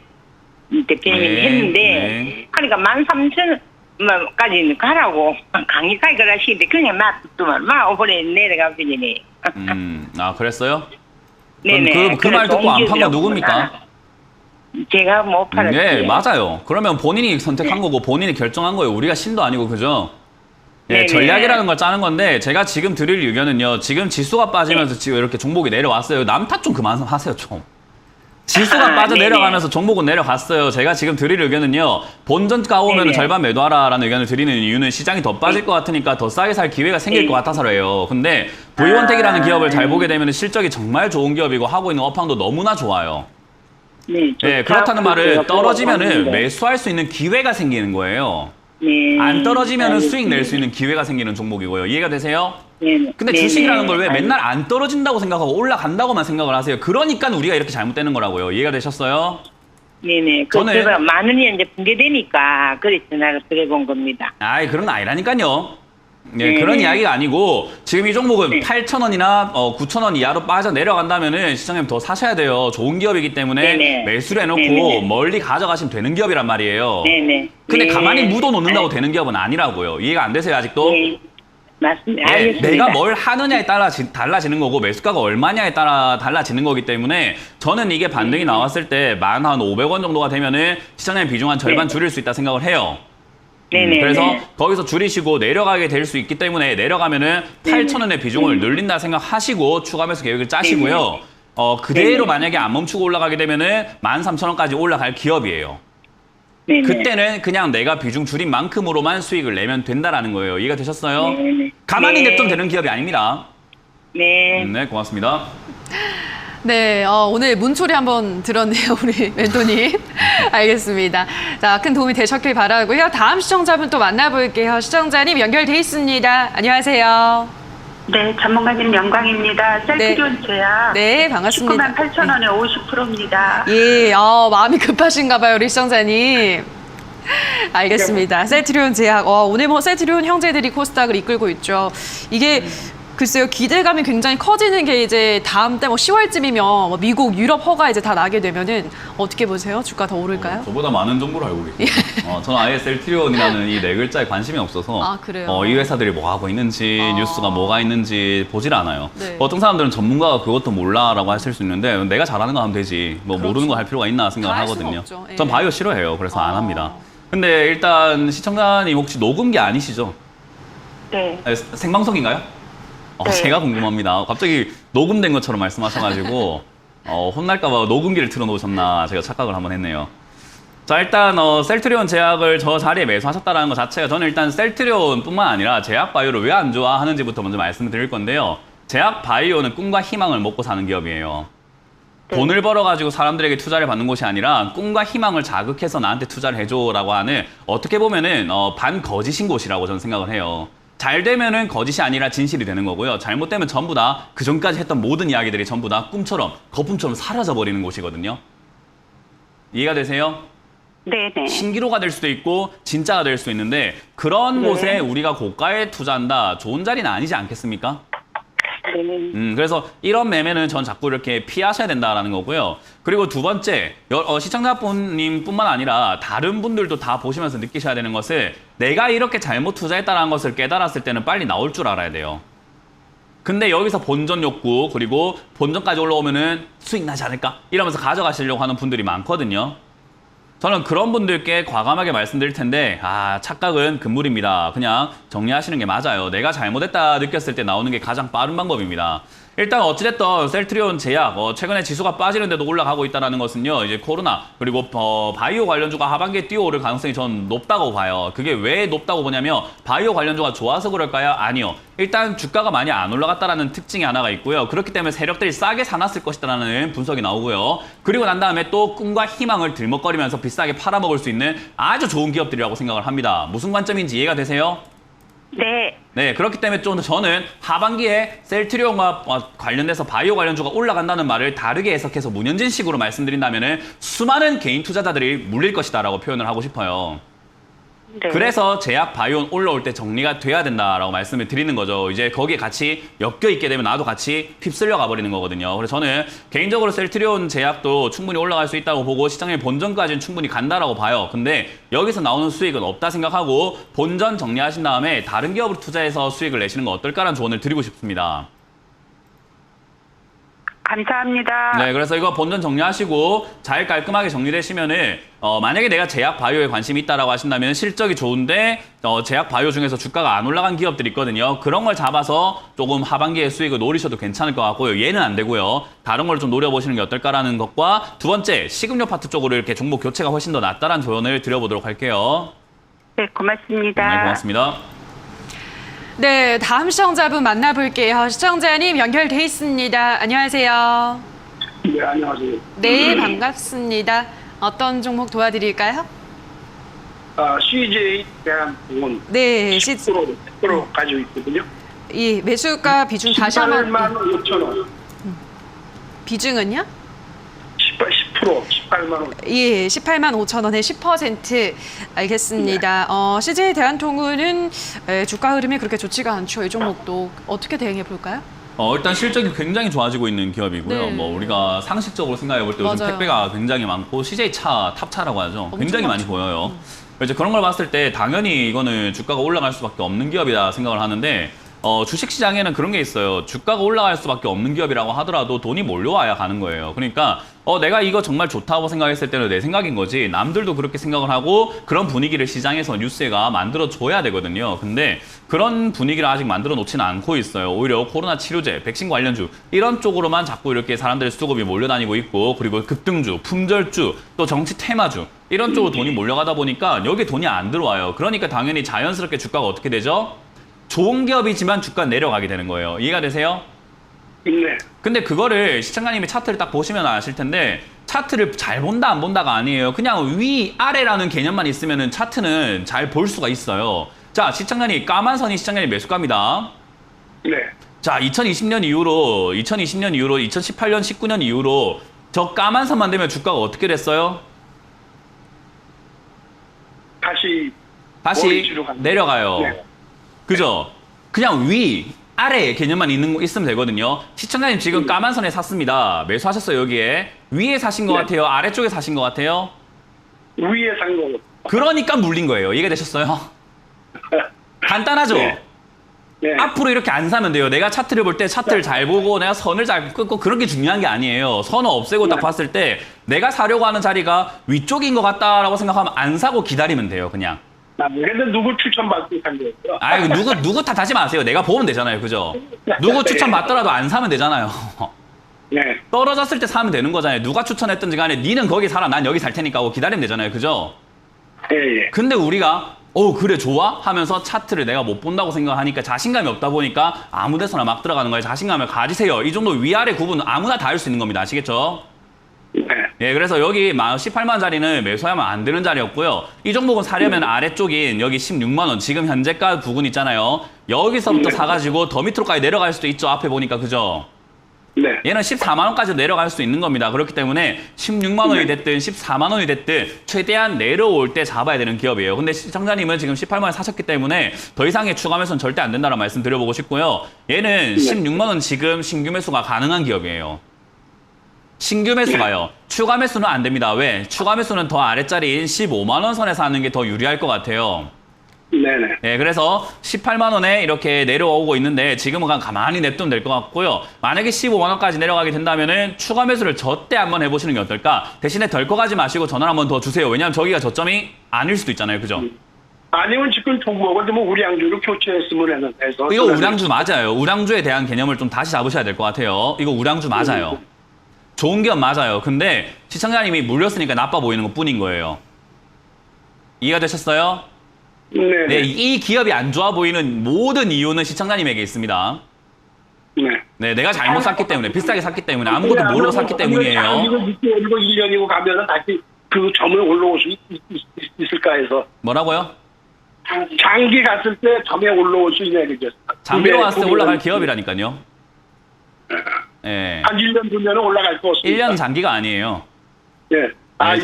대표님이 네. 했는데 네. 하니까 13,000까지 가라고 강의까지 그러시는데 그냥 놔두면 막 오버레 내려가 버리네. 그랬어요? 네네. 그 말 듣고 안 판 건 누굽니까? 제가 못 팔았지. 네, 맞아요. 그러면 본인이 선택한 거고 본인이 결정한 거예요. 우리가 신도 아니고 그죠? 예, 네네. 전략이라는 걸 짜는 건데 제가 지금 드릴 의견은요. 지금 지수가 빠지면서 지금 이렇게 종목이 내려왔어요. 남 탓 좀 그만 하세요, 좀. 지수가 빠져 네네. 내려가면서 종목은 내려갔어요. 제가 지금 드릴 의견은요. 본전가 오면 네네. 절반 매도하라라는 의견을 드리는 이유는 시장이 더 빠질 것 같으니까 더 싸게 살 기회가 생길 것 같아서래요. 근데 V원택이라는 기업을 잘 보게 되면 실적이 정말 좋은 기업이고 하고 있는 업황도 너무나 좋아요. 네, 네, 그렇다는 말은 떨어지면은 매수할 수 있는 기회가 생기는 거예요. 네. 안 떨어지면은 알겠습니다. 수익 낼 수 있는 기회가 생기는 종목이고요. 이해가 되세요? 네. 근데 네, 주식이라는 네. 걸 왜 맨날 안 떨어진다고 생각하고 올라간다고만 생각을 하세요? 그러니까 우리가 이렇게 잘못되는 거라고요. 이해가 되셨어요? 네네. 저는- 제가 만 원이 이제 붕괴되니까 그래 전화를 드려본 겁니다. 아이, 그런 거 아니라니까요. 예, 네. 그런 이야기가 아니고 지금 이 종목은 8,000원이나 9,000원 이하로 빠져 내려간다면은 시장님 더 사셔야 돼요. 좋은 기업이기 때문에 네네. 매수를 해놓고 네네. 멀리 가져가시면 되는 기업이란 말이에요. 네네. 근데 네. 가만히 묻어놓는다고 되는 기업은 아니라고요. 이해가 안 되세요, 아직도? 네. 맞습니다. 예, 알겠습니다. 내가 뭘 하느냐에 따라 달라지는 거고 매수가가 얼마냐에 따라 달라지는 거기 때문에 저는 이게 반등이 나왔을 때 만 한 500원 정도가 되면은 시장의 비중 한 절반 네. 줄일 수 있다 생각을 해요. 네네. 그래서 네. 거기서 줄이시고 내려가게 될 수 있기 때문에 내려가면은 8,000원의 비중을 늘린다 생각하시고 추가 매수 계획을 짜시고요. 그대로 네네. 만약에 안 멈추고 올라가게 되면은 13,000원까지 올라갈 기업이에요. 네네. 그때는 그냥 내가 비중 줄인 만큼으로만 수익을 내면 된다라는 거예요. 이해가 되셨어요? 네네. 가만히 네. 냅두면 되는 기업이 아닙니다. 네. 네, 고맙습니다. 네, 오늘 문초리 한번 들었네요, 우리 멘토님. 알겠습니다. 자, 큰 도움이 되셨길 바라고요. 다음 시청자분 또 만나볼게요. 시청자님 연결돼 있습니다. 안녕하세요. 네, 전문가님 영광입니다. 셀트리온 제약. 네, 반갑습니다. 198,000원에 50%입니다. 예, 마음이 급하신가 봐요, 우리 시청자님. 알겠습니다. 셀트리온 제약. 오늘 뭐 셀트리온 형제들이 코스닥을 이끌고 있죠. 이게 글쎄요, 기대감이 굉장히 커지는 게 이제 다음 달 뭐 10월쯤이면 미국, 유럽 허가 이제 다 나게 되면은 어떻게 보세요? 주가 더 오를까요? 저보다 많은 정보를 알고 계세요. 저는 아예 셀트리온이라는 이 네 글자에 관심이 없어서 아, 그래요? 이 회사들이 뭐 하고 있는지 뉴스가 뭐가 있는지 보질 않아요. 네. 어떤 사람들은 전문가가 그것도 몰라라고 하실 수 있는데 내가 잘하는 거 하면 되지 뭐 모르는 거 할 필요가 있나 생각을 다할 수는 하거든요. 없죠. 예. 전 바이오 싫어해요. 그래서 안 합니다. 근데 일단 시청자님 혹시 녹음기 아니시죠? 네. 생방송인가요? 네. 제가 궁금합니다. 갑자기 녹음된 것처럼 말씀하셔가지고 혼날까봐 녹음기를 틀어놓으셨나 제가 착각을 한번 했네요. 자, 일단 셀트리온 제약을 저 자리에 매수하셨다는 것 자체가 저는 일단 셀트리온뿐만 아니라 제약 바이오를 왜 안 좋아하는지부터 먼저 말씀을 드릴 건데요. 제약 바이오는 꿈과 희망을 먹고 사는 기업이에요. 돈을 벌어가지고 사람들에게 투자를 받는 곳이 아니라 꿈과 희망을 자극해서 나한테 투자를 해줘라고 하는 어떻게 보면은 반거짓인 곳이라고 저는 생각을 해요. 잘 되면은 거짓이 아니라 진실이 되는 거고요. 잘못되면 전부 다 그 전까지 했던 모든 이야기들이 전부 다 꿈처럼 거품처럼 사라져 버리는 곳이거든요. 이해가 되세요? 네네. 신기루가 될 수도 있고 진짜가 될 수도 있는데 그런 곳에 우리가 고가에 투자한다. 좋은 자리는 아니지 않겠습니까? 그래서 이런 매매는 전 자꾸 이렇게 피하셔야 된다라는 거고요. 그리고 두 번째, 시청자님뿐만 아니라 다른 분들도 다 보시면서 느끼셔야 되는 것은 내가 이렇게 잘못 투자했다는 것을 깨달았을 때는 빨리 나올 줄 알아야 돼요. 근데 여기서 본전 욕구 그리고 본전까지 올라오면은 수익 나지 않을까? 이러면서 가져가시려고 하는 분들이 많거든요. 저는 그런 분들께 과감하게 말씀드릴 텐데 착각은 금물입니다. 그냥 정리하시는 게 맞아요. 내가 잘못했다 느꼈을 때 나오는 게 가장 빠른 방법입니다. 일단 어찌됐든 셀트리온 제약 최근에 지수가 빠지는데도 올라가고 있다는 것은요. 이제 코로나 그리고 바이오 관련주가 하반기에 뛰어오를 가능성이 전 높다고 봐요. 그게 왜 높다고 보냐면 바이오 관련주가 좋아서 그럴까요? 아니요. 일단 주가가 많이 안 올라갔다라는 특징이 하나가 있고요. 그렇기 때문에 세력들이 싸게 사놨을 것이다라는 분석이 나오고요. 그리고 난 다음에 또 꿈과 희망을 들먹거리면서 비싸게 팔아먹을 수 있는 아주 좋은 기업들이라고 생각을 합니다. 무슨 관점인지 이해가 되세요? 네. 그렇기 때문에 좀 저는 하반기에 셀트리온과 관련돼서 바이오 관련주가 올라간다는 말을 다르게 해석해서 문현진식으로 말씀드린다면 수많은 개인 투자자들이 물릴 것이다라고 표현을 하고 싶어요. 네. 그래서 제약 바이오는 올라올 때 정리가 돼야 된다라고 말씀을 드리는 거죠. 이제 거기에 같이 엮여 있게 되면 나도 같이 휩쓸려 가버리는 거거든요. 그래서 저는 개인적으로 셀트리온 제약도 충분히 올라갈 수 있다고 보고 시장의 본전까지는 충분히 간다라고 봐요. 근데 여기서 나오는 수익은 없다 생각하고 본전 정리하신 다음에 다른 기업으로 투자해서 수익을 내시는 거 어떨까라는 조언을 드리고 싶습니다. 감사합니다. 네, 그래서 이거 본전 정리하시고 잘 깔끔하게 정리되시면은 만약에 내가 제약 바이오에 관심이 있다라고 하신다면 실적이 좋은데 제약 바이오 중에서 주가가 안 올라간 기업들이 있거든요. 그런 걸 잡아서 조금 하반기에 수익을 노리셔도 괜찮을 것 같고요. 얘는 안 되고요. 다른 걸 좀 노려보시는 게 어떨까라는 것과 두 번째, 식음료 파트 쪽으로 이렇게 종목 교체가 훨씬 더 낫다라는 조언을 드려보도록 할게요. 네, 고맙습니다. 네, 고맙습니다. 네, 다음 시청자분 만나볼게요. 시청자님 연결돼 있습니다. 안녕하세요. 네, 안녕하세요. 네, 반갑습니다. 어떤 종목 도와드릴까요? CJ 대한통운 네, 10% 가지고 있거든요. 이 매수가 비중 다시 한번 18만 5천 원. 비중은요? 10%, 18만 원. 예, 18만 5천 원에 10%. 알겠습니다. CJ 대한통운은 주가 흐름이 그렇게 좋지가 않죠. 이 종목도 어떻게 대응해 볼까요? 일단 실적이 굉장히 좋아지고 있는 기업이고요. 네. 뭐 우리가 상식적으로 생각해 볼 때 요즘 맞아요. 택배가 굉장히 많고 CJ 차, 탑차라고 하죠. 엄청 굉장히 많이 많죠. 보여요. 이제 그런 걸 봤을 때 당연히 이거는 주가가 올라갈 수밖에 없는 기업이다 생각을 하는데 주식시장에는 그런 게 있어요. 주가가 올라갈 수밖에 없는 기업이라고 하더라도 돈이 몰려와야 가는 거예요. 그러니까 내가 이거 정말 좋다고 생각했을 때는 내 생각인 거지 남들도 그렇게 생각을 하고 그런 분위기를 시장에서 뉴스가 만들어줘야 되거든요. 근데 그런 분위기를 아직 만들어 놓지는 않고 있어요. 오히려 코로나 치료제, 백신 관련주 이런 쪽으로만 자꾸 이렇게 사람들의 수급이 몰려다니고 있고 그리고 급등주, 품절주, 또 정치 테마주 이런 쪽으로 돈이 몰려가다 보니까 여기에 돈이 안 들어와요. 그러니까 당연히 자연스럽게 주가가 어떻게 되죠? 좋은 기업이지만 주가 내려가게 되는 거예요. 이해가 되세요? 네. 근데 그거를 시청자님이 차트를 딱 보시면 아실 텐데 차트를 잘 본다 안 본다가 아니에요. 그냥 위, 아래라는 개념만 있으면 차트는 잘 볼 수가 있어요. 자, 시청자님 까만 선이 시청자님 매수가입니다. 네. 자, 2020년 이후로 2018년, 19년 이후로 저 까만 선만 되면 주가가 어떻게 됐어요? 다시 위치로 갑니다. 내려가요. 네. 그죠? 그냥 위, 아래 개념만 있으면 되거든요. 시청자님 지금 까만 선에 샀습니다. 매수하셨어요, 여기에. 위에 사신 것 네. 같아요? 아래쪽에 사신 것 같아요? 위에 산 거고. 그러니까 물린 거예요. 이해되셨어요? 간단하죠? 네. 네. 앞으로 이렇게 안 사면 돼요. 내가 차트를 볼 때 차트를 잘 보고 내가 선을 잘 끊고 그런 게 중요한 게 아니에요. 선을 없애고 딱 네. 봤을 때 내가 사려고 하는 자리가 위쪽인 것 같다라고 생각하면 안 사고 기다리면 돼요, 그냥. 근데 누구 추천받고 산 거예요? 아이고, 누구 탓하지 마세요. 내가 보면 되잖아요. 그죠? 누구 추천 받더라도 안 사면 되잖아요. 네. 떨어졌을 때 사면 되는 거잖아요. 누가 추천했든지 간에 니는 거기 살아, 난 여기 살 테니까 하고 기다리면 되잖아요. 그죠? 예, 예. 근데 우리가 그래 좋아? 하면서 차트를 내가 못 본다고 생각하니까 자신감이 없다 보니까 아무 데서나 막 들어가는 거예요. 자신감을 가지세요. 이 정도 위아래 구분은 아무나 다 할 수 있는 겁니다. 아시겠죠? 네. 예, 그래서 여기 18만 자리는 매수하면 안 되는 자리였고요. 이 종목은 사려면 아래쪽인 여기 16만 원, 지금 현재가 부근 있잖아요. 여기서부터 사가지고 더 밑으로까지 내려갈 수도 있죠. 앞에 보니까, 그죠? 네. 얘는 14만 원까지 내려갈 수 있는 겁니다. 그렇기 때문에 16만 원이 됐든 14만 원이 됐든 최대한 내려올 때 잡아야 되는 기업이에요. 근데 시청자님은 지금 18만 원 사셨기 때문에 더 이상의 추가 매수는 절대 안 된다는 말씀 드려보고 싶고요. 얘는 16만 원 지금 신규 매수가 가능한 기업이에요. 신규 매수가요. 추가 매수는 안 됩니다. 왜? 추가 매수는 더 아래짜리인 15만 원 선에서 하는 게 더 유리할 것 같아요. 네네. 예, 그래서 18만 원에 이렇게 내려오고 있는데 지금은 그냥 가만히 냅두면 될 것 같고요. 만약에 15만 원까지 내려가게 된다면은 추가 매수를 저때 한번 해보시는 게 어떨까? 대신에 덜컥 가지 마시고 전화를 한번 더 주세요. 왜냐하면 저기가 저점이 아닐 수도 있잖아요. 그죠? 아니면 지금 종목을 좀 우량주로 교체했으면 했는데 해서. 이거 우량주 맞아요. 우량주에 대한 개념을 좀 다시 잡으셔야 될 것 같아요. 이거 우량주 맞아요. 좋은 기업 맞아요. 근데 시청자님이 물렸으니까 나빠 보이는 것 뿐인 거예요. 이해가 되셨어요? 네네. 네, 이 기업이 안 좋아 보이는 모든 이유는 시청자님에게 있습니다. 네. 네, 내가 잘못 샀기 때문에, 비싸게 샀기 때문에, 아무것도 모르고 샀기 때문이에요. 이거 6개월이고 1년이고 가면은 다시 그 점을 올라올 수 있을까 해서. 뭐라고요? 장기 갔을 때 점에 올라올 수 있냐 이거죠. 장비로 갔을 때 올라갈 기업이라니까요. 예. 한 1년 두면 올라갈 거 없습니다. 1년 장기가 아니에요. 예.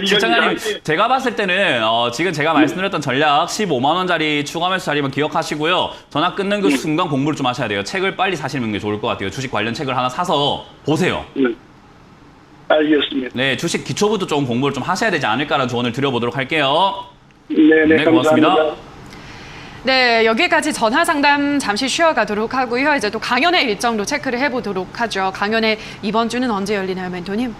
시청자님, 제가 봤을 때는 지금 제가 말씀드렸던 전략 15만 원짜리 추가 매수 자리만 기억하시고요. 전화 끊는 그 순간 공부를 좀 하셔야 돼요. 책을 빨리 사시는 게 좋을 것 같아요. 주식 관련 책을 하나 사서 보세요. 알겠습니다. 네, 주식 기초부터 좀 공부를 좀 하셔야 되지 않을까라는 조언을 드려보도록 할게요. 네네. 네, 고맙습니다. 감사합니다. 네, 여기까지 전화 상담 잠시 쉬어가도록 하고요. 이제 또 강연의 일정도 체크를 해보도록 하죠. 강연의 이번 주는 언제 열리나요, 멘토님?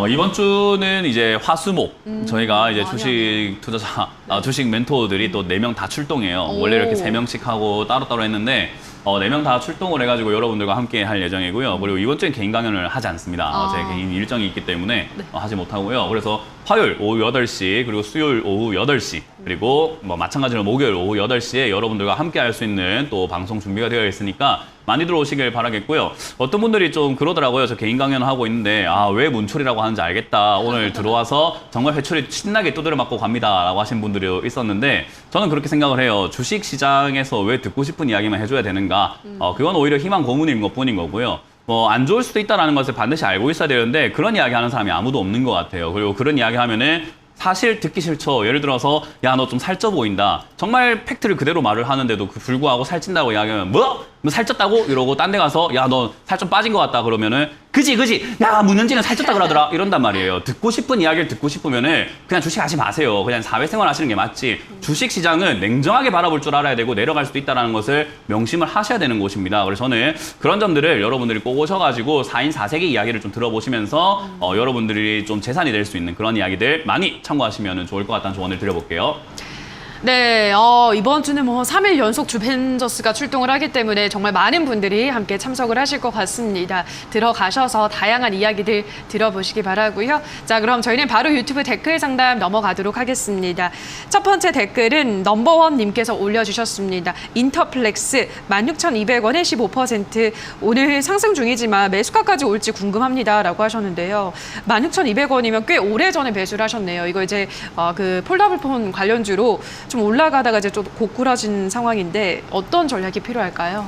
이번 주는 이제 화수목 저희가 이제 주식 투자자, 주식 멘토들이 또 4명 다 출동해요. 오. 원래 이렇게 3명씩 하고 따로따로 했는데 4명 다 출동을 해가지고 여러분들과 함께 할 예정이고요. 그리고 이번 주엔 개인 강연을 하지 않습니다. 제 개인 일정이 있기 때문에 하지 못하고요. 그래서 화요일 오후 8시, 그리고 수요일 오후 8시, 그리고 뭐 마찬가지로 목요일 오후 8시에 여러분들과 함께 할 수 있는 또 방송 준비가 되어 있으니까 많이들 오시길 바라겠고요. 어떤 분들이 좀 그러더라고요. 저 개인 강연을 하고 있는데 왜 문초리라고 하는지 알겠다. 오늘 들어와서 정말 회초리 신나게 두드려 맞고 갑니다. 라고 하신 분들이 있었는데 저는 그렇게 생각을 해요. 주식 시장에서 왜 듣고 싶은 이야기만 해줘야 되는가. 그건 오히려 희망 고문인 것뿐인 거고요. 안 좋을 수도 있다는 것을 반드시 알고 있어야 되는데 그런 이야기 하는 사람이 아무도 없는 것 같아요. 그리고 그런 이야기 하면은 사실 듣기 싫죠. 예를 들어서 야, 너 좀 살쪄 보인다. 정말 팩트를 그대로 말을 하는데도 불구하고 살찐다고 이야기하면 뭐 살쪘다고? 이러고 딴 데 가서 야, 너 살 좀 빠진 것 같다 그러면은 그지 야, 문현진은 살쪘다 그러더라 이런단 말이에요. 듣고 싶은 이야기를 듣고 싶으면은 그냥 주식 하지 마세요. 그냥 사회생활 하시는 게 맞지. 주식 시장은 냉정하게 바라볼 줄 알아야 되고 내려갈 수도 있다는 것을 명심을 하셔야 되는 곳입니다. 그래서 저는 그런 점들을 여러분들이 꼭 오셔가지고 4인 4색의 이야기를 좀 들어보시면서 여러분들이 좀 재산이 될 수 있는 그런 이야기들 많이 참고하시면 좋을 것 같다는 조언을 드려볼게요. 네, 이번 주는 3일 연속 주벤저스가 출동을 하기 때문에 정말 많은 분들이 함께 참석을 하실 것 같습니다. 들어가셔서 다양한 이야기들 들어보시기 바라고요. 자, 그럼 저희는 바로 유튜브 댓글 상담 넘어가도록 하겠습니다. 첫 번째 댓글은 넘버원님께서 올려주셨습니다. 인터플렉스 16,200원에 15%. 오늘 상승 중이지만 매수가까지 올지 궁금합니다. 라고 하셨는데요. 16,200원이면 꽤 오래전에 매수를 하셨네요. 이거 이제 그 폴더블폰 관련주로 좀 올라가다가 이제 좀 고꾸라진 상황인데 어떤 전략이 필요할까요?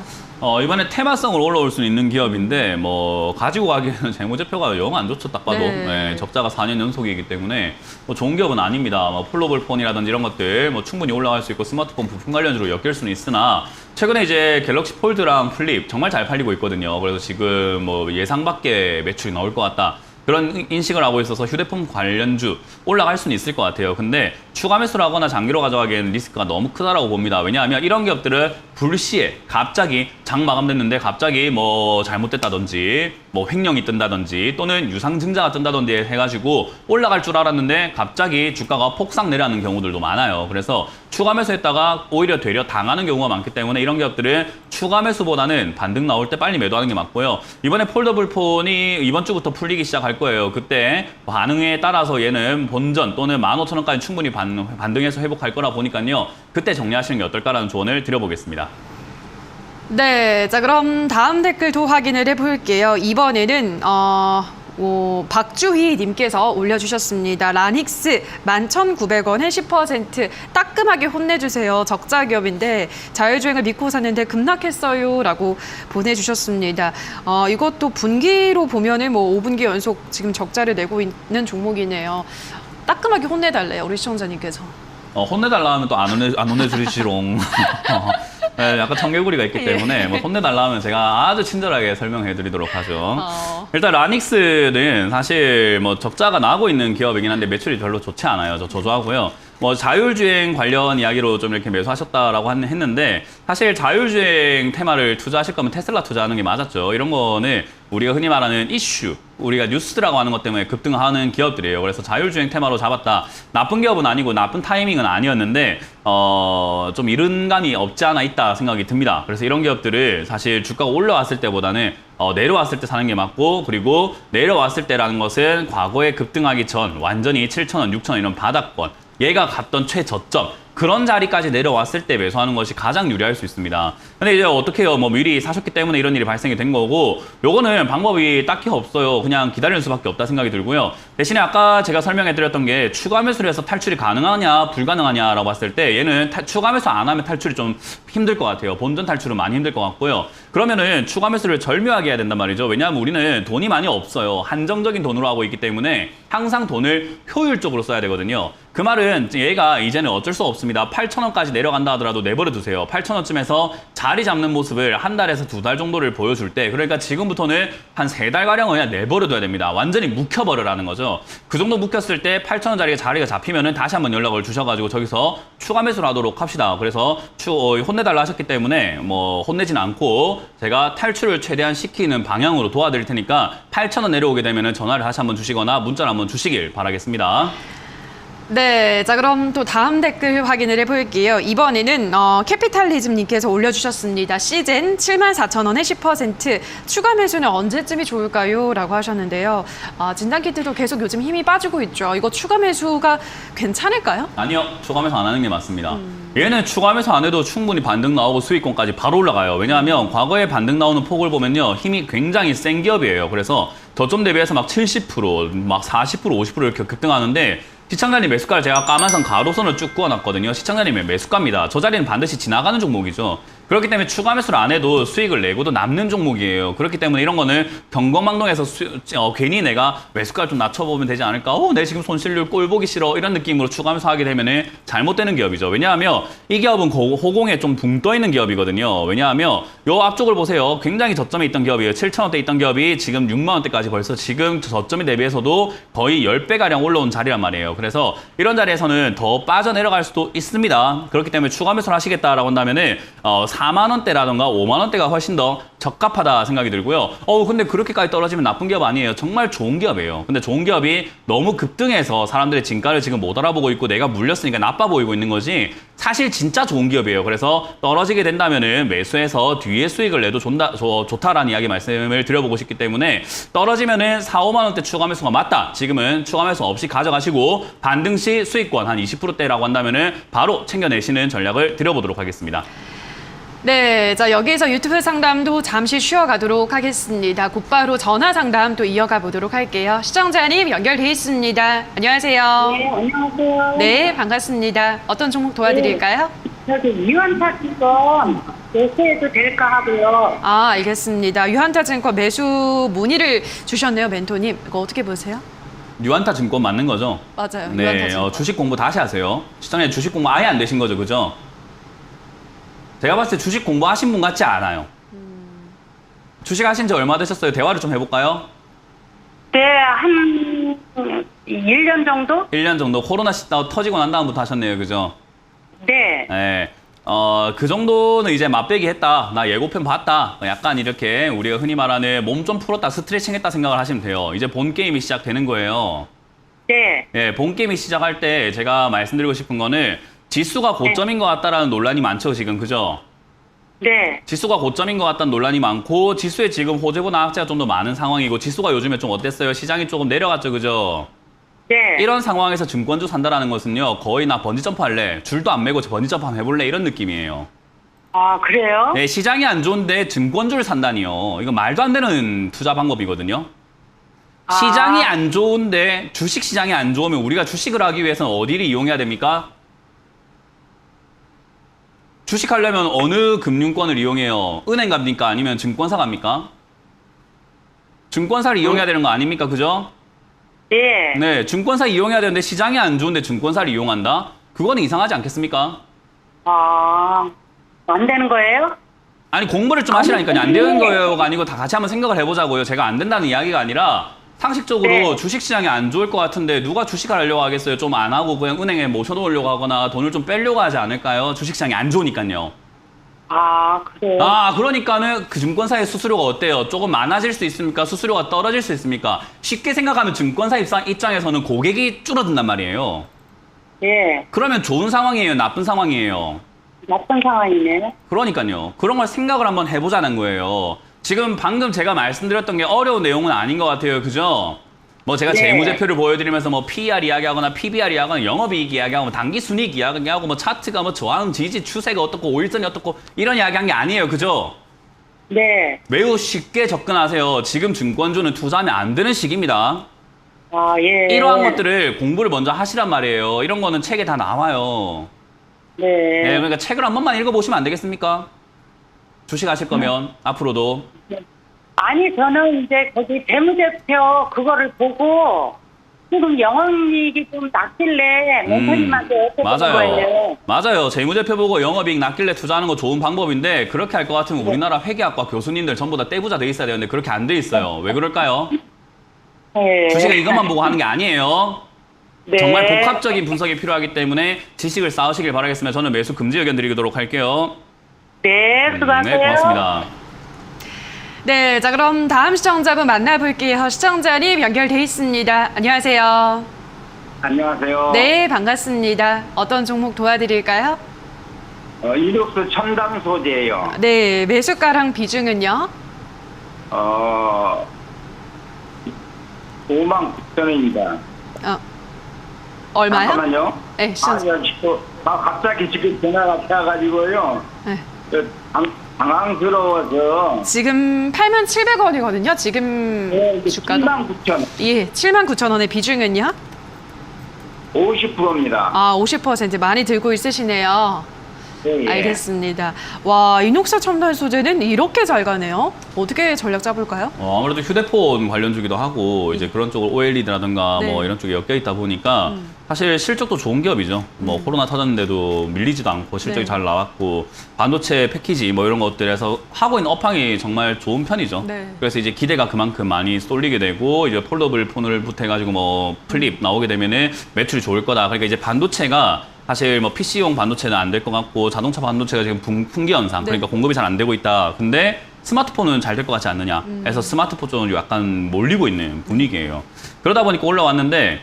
이번에 테마성으로 올라올 수는 있는 기업인데 뭐 가지고 가기에는 재무제표가 영 안 좋죠. 딱 봐도. 네. 네, 적자가 4년 연속이기 때문에 뭐 좋은 기업은 아닙니다. 뭐 폴더블폰이라든지 이런 것들 뭐 충분히 올라갈 수 있고 스마트폰 부품 관련주로 엮일 수는 있으나 최근에 이제 갤럭시 폴드랑 플립 정말 잘 팔리고 있거든요. 그래서 지금 뭐 예상 밖의 매출이 나올 것 같다. 그런 인식을 하고 있어서 휴대폰 관련주 올라갈 수는 있을 것 같아요. 근데 추가 매수를 하거나 장기로 가져가기에는 리스크가 너무 크다라고 봅니다. 왜냐하면 이런 기업들은 불시에 갑자기 장 마감됐는데 갑자기 뭐 잘못됐다든지 뭐 횡령이 뜬다든지 또는 유상증자가 뜬다든지 해가지고 올라갈 줄 알았는데 갑자기 주가가 폭삭 내려가는 경우들도 많아요. 그래서 추가 매수했다가 오히려 되려 당하는 경우가 많기 때문에 이런 기업들은 추가 매수보다는 반등 나올 때 빨리 매도하는 게 맞고요. 이번에 폴더블 폰이 이번 주부터 풀리기 시작할 거예요. 그때 반응에 따라서 얘는 본전 또는 15,000원까지 충분히 반등해서 회복할 거라 보니까요. 그때 정리하시는 게 어떨까라는 조언을 드려보겠습니다. 네, 자 그럼 다음 댓글도 확인을 해볼게요. 이번에는 박주희 님께서 올려주셨습니다. 라닉스 11,900원에 10% 따끔하게 혼내주세요. 적자 기업인데 자율주행을 믿고 샀는데 급락했어요 라고 보내주셨습니다. 이것도 분기로 보면은 뭐 5분기 연속 지금 적자를 내고 있는 종목이네요. 따끔하게 혼내달래요, 우리 시청자님께서. 혼내달라 하면 또 안 혼내주시롱. 네, 약간 청개구리가 있기 때문에 뭐 혼내달라 하면 제가 아주 친절하게 설명해 드리도록 하죠. 일단 라닉스는 사실 뭐 적자가 나고 있는 기업이긴 한데 매출이 별로 좋지 않아요. 저 저조하고요. 뭐 자율주행 관련 이야기로 좀 이렇게 매수하셨다라고 했는데 사실 자율주행 테마를 투자하실 거면 테슬라 투자하는 게 맞았죠. 이런 거는 우리가 흔히 말하는 이슈, 우리가 뉴스라고 하는 것 때문에 급등하는 기업들이에요. 그래서 자율주행 테마로 잡았다. 나쁜 기업은 아니고 나쁜 타이밍은 아니었는데 좀 이른 감이 없지 않아 있다 생각이 듭니다. 그래서 이런 기업들을 사실 주가가 올라왔을 때보다는 내려왔을 때 사는 게 맞고, 그리고 내려왔을 때라는 것은 과거에 급등하기 전 완전히 7,000원, 6,000원 이런 바닥권, 얘가 갔던 최저점 그런 자리까지 내려왔을 때 매수하는 것이 가장 유리할 수 있습니다. 근데 이제 어떻게 해요? 뭐 미리 사셨기 때문에 이런 일이 발생이 된 거고, 요거는 방법이 딱히 없어요. 그냥 기다리는 수밖에 없다 생각이 들고요. 대신에 아까 제가 설명해드렸던 게 추가 매수를 해서 탈출이 가능하냐 불가능하냐라고 봤을 때 얘는 추가 매수 안 하면 탈출이 좀 힘들 것 같아요. 본전 탈출은 많이 힘들 것 같고요. 그러면은 추가 매수를 절묘하게 해야 된단 말이죠. 왜냐하면 우리는 돈이 많이 없어요. 한정적인 돈으로 하고 있기 때문에 항상 돈을 효율적으로 써야 되거든요. 그 말은 얘가 이제는 어쩔 수 없습니다. 8,000원까지 내려간다 하더라도 내버려 두세요. 8,000원쯤에서 자리 잡는 모습을 한 달에서 두 달 정도를 보여줄 때, 그러니까 지금부터는 한 3달가량은 그냥 내버려 둬야 됩니다. 완전히 묵혀버려라는 거죠. 그 정도 묵혔을 때 8,000원짜리 자리가 잡히면은 다시 한번 연락을 주셔가지고 저기서 추가 매수를 하도록 합시다. 그래서 혼내달라 하셨기 때문에 뭐 혼내진 않고 제가 탈출을 최대한 시키는 방향으로 도와드릴 테니까 8,000원 내려오게 되면은 전화를 다시 한번 주시거나 문자를 한번 주시길 바라겠습니다. 네, 자 그럼 또 다음 댓글 확인을 해볼게요. 이번에는 캐피탈리즘님께서 올려주셨습니다. 시젠 74,000원에 10% 추가 매수는 언제쯤이 좋을까요? 라고 하셨는데요. 진단키트도 계속 요즘 힘이 빠지고 있죠. 이거 추가 매수가 괜찮을까요? 아니요, 추가 매수 안 하는 게 맞습니다. 얘는 추가 매수 안 해도 충분히 반등 나오고 수익권까지 바로 올라가요. 왜냐하면 과거에 반등 나오는 폭을 보면요, 힘이 굉장히 센 기업이에요. 그래서 저점 대비해서 막 70%, 막 40%, 50% 이렇게 급등하는데 시청자님 매수가를 제가 까만선 가로선을 쭉 그어놨거든요. 시청자님의 매수가입니다. 저 자리는 반드시 지나가는 종목이죠. 그렇기 때문에 추가 매수를 안 해도 수익을 내고도 남는 종목이에요. 그렇기 때문에 이런 거는 경거망동해서 괜히 내가 매수가를 좀 낮춰보면 되지 않을까? 내 지금 손실률 꼴 보기 싫어. 이런 느낌으로 추가 매수하게 되면은 잘못되는 기업이죠. 왜냐하면 이 기업은 호공에 좀 붕 떠있는 기업이거든요. 왜냐하면 요 앞쪽을 보세요. 굉장히 저점에 있던 기업이에요. 7,000원대 있던 기업이 지금 6만원대까지 벌써 지금 저점에 대비해서도 거의 10배가량 올라온 자리란 말이에요. 그래서 이런 자리에서는 더 빠져내려갈 수도 있습니다. 그렇기 때문에 추가 매수를 하시겠다라고 한다면은 4만원대라던가 5만원대가 훨씬 더 적합하다 생각이 들고요. 근데 그렇게까지 떨어지면 나쁜 기업 아니에요. 정말 좋은 기업이에요. 근데 좋은 기업이 너무 급등해서 사람들의 진가를 지금 못 알아보고 있고 내가 물렸으니까 나빠 보이고 있는 거지, 사실 진짜 좋은 기업이에요. 그래서 떨어지게 된다면은 매수해서 뒤에 수익을 내도 좋다라는 이야기 말씀을 드려보고 싶기 때문에 떨어지면은 4, 5만원대 추가 매수가 맞다. 지금은 추가 매수 없이 가져가시고 반등 시 수익권 한 20%대라고 한다면은 바로 챙겨내시는 전략을 드려보도록 하겠습니다. 네, 자 여기에서 유튜브 상담도 잠시 쉬어가도록 하겠습니다. 곧바로 전화 상담 또 이어가 보도록 할게요. 시청자님 연결돼 있습니다. 안녕하세요. 네, 안녕하세요. 네, 반갑습니다. 어떤 종목 도와드릴까요? 저기 위원파티건 매수해도 될까 하고요. 아, 알겠습니다. 유한타증권 매수 문의를 주셨네요, 멘토님. 이거 어떻게 보세요? 유한타 증권 맞는 거죠? 맞아요. 네, 유한타증권. 주식 공부 다시 하세요. 시청자 주식 공부 아예 안 되신 거죠, 그죠? 제가 봤을 때 주식 공부하신 분 같지 않아요. 주식 하신 지 얼마 되셨어요? 대화를 좀 해볼까요? 네, 한 1년 정도? 1년 정도 코로나 터지고 난 다음부터 하셨네요, 그죠? 네. 네. 그 정도는 이제 맛배기 했다. 나 예고편 봤다. 약간 이렇게 우리가 흔히 말하는 몸 좀 풀었다, 스트레칭 했다 생각을 하시면 돼요. 이제 본 게임이 시작되는 거예요. 네. 예, 본 게임이 시작할 때 제가 말씀드리고 싶은 거는 지수가 고점인 것 같다라는 논란이 많죠, 지금. 그죠? 네. 지수가 고점인 것 같다는 논란이 많고 지수에 지금 호재보다 악재가 좀 더 많은 상황이고 지수가 요즘에 좀 어땠어요? 시장이 조금 내려갔죠, 그죠? 네. 이런 상황에서 증권주 산다라는 것은요, 거의 나 번지점프 할래, 줄도 안 매고 번지점프 한번 해볼래, 이런 느낌이에요. 아, 그래요? 네, 시장이 안 좋은데 증권주를 산다니요. 이거 말도 안 되는 투자 방법이거든요. 아. 시장이 안 좋은데 주식 시장이 안 좋으면 우리가 주식을 하기 위해서는 어디를 이용해야 됩니까? 주식하려면 어느 금융권을 이용해요? 은행 갑니까? 아니면 증권사 갑니까? 증권사를 이용해야 되는 거 아닙니까? 그죠? 네. 네, 증권사 이용해야 되는데 시장이 안 좋은데 증권사를 이용한다? 그거는 이상하지 않겠습니까? 아, 안 되는 거예요? 아니, 공부를 좀 하시라니까요. 안 되는 거예요가 아니고 다 같이 한번 생각을 해보자고요. 제가 안 된다는 이야기가 아니라 상식적으로 네. 주식시장이 안 좋을 것 같은데 누가 주식을 하려고 하겠어요? 좀 안 하고 그냥 은행에 모셔놓으려고 하거나 돈을 좀 빼려고 하지 않을까요? 주식시장이 안 좋으니까요. 아, 그래요? 아, 그러니까는 그 증권사의 수수료가 어때요? 조금 많아질 수 있습니까? 수수료가 떨어질 수 있습니까? 쉽게 생각하면 증권사 입장에서는 고객이 줄어든단 말이에요. 예. 그러면 좋은 상황이에요? 나쁜 상황이에요? 나쁜 상황이네. 그러니까요. 그런 걸 생각을 한번 해보자는 거예요. 지금 방금 제가 말씀드렸던 게 어려운 내용은 아닌 것 같아요. 그죠? 뭐 제가 네. 재무제표를 보여드리면서 뭐 PER 이야기하거나 PBR 이야기하거나 영업이익 이야기하고 단기순이익 이야기하고 뭐 차트가 뭐 저항 지지 추세가 어떻고 5일선이 어떻고 이런 이야기한 게 아니에요. 그죠? 네. 매우 쉽게 접근하세요. 지금 증권주는 투자하면 안 되는 시기입니다. 아, 예. 이러한 것들을 공부를 먼저 하시란 말이에요. 이런 거는 책에 다 나와요. 네. 네, 그러니까 책을 한 번만 읽어보시면 안 되겠습니까? 주식 하실 거면 앞으로도. 아니, 저는 이제 거기 재무제표 그거를 보고 지금 영업이익이 좀 낮길래 멘토님한테 여쭤본 거예요. 맞아요. 재무제표 보고 영업이익 낮길래 투자하는 거 좋은 방법인데 그렇게 할 것 같으면 우리나라 회계학과 교수님들 전부 다 떼부자 돼 있어야 되는데 그렇게 안 돼 있어요. 왜 그럴까요? 네. 주식을 이것만 보고 하는 게 아니에요. 네. 정말 복합적인 분석이 필요하기 때문에 지식을 쌓으시길 바라겠습니다. 저는 매수 금지 의견 드리도록 할게요. 네, 수고하세요. 네, 고맙습니다. 네, 자 그럼 다음 시청자분 만나볼게요. 시청자님 연결돼 있습니다. 안녕하세요. 안녕하세요. 네, 반갑습니다. 어떤 종목 도와드릴까요? 이력서 첨단 소재예요. 네, 매수가랑 비중은요? 59,000원입니다. 얼마요? 잠깐만요. 네, 시청자. 갑자기 지금 전화가 와가지고요. 네. 당황스러워서. 지금 87,000원이거든요. 지금 주가도. 79,000원. 예, 79,000원의 비중은요? 50%입니다. 아, 50% 많이 들고 있으시네요. 예, 예. 알겠습니다. 와, 이녹사 첨단 소재는 이렇게 잘 가네요. 어떻게 전략 짜볼까요? 아무래도 휴대폰 관련주기도 하고 이제 그런 쪽으로 OLED라든가 네. 뭐 이런 쪽에 엮여 있다 보니까 사실 실적도 좋은 기업이죠. 뭐 코로나 터졌는데도 밀리지도 않고 실적이 네. 잘 나왔고 반도체 패키지 뭐 이런 것들에서 하고 있는 업황이 정말 좋은 편이죠. 네. 그래서 이제 기대가 그만큼 많이 쏠리게 되고 이제 폴더블 폰을 보태가지고 뭐 플립 나오게 되면은 매출이 좋을 거다. 그러니까 이제 반도체가 사실 뭐 PC용 반도체는 안 될 것 같고 자동차 반도체가 지금 풍기 현상, 네. 그러니까 공급이 잘 안 되고 있다. 근데 스마트폰은 잘 될 것 같지 않느냐 해서 스마트폰 쪽으로 약간 몰리고 있는 분위기예요. 그러다 보니까 올라왔는데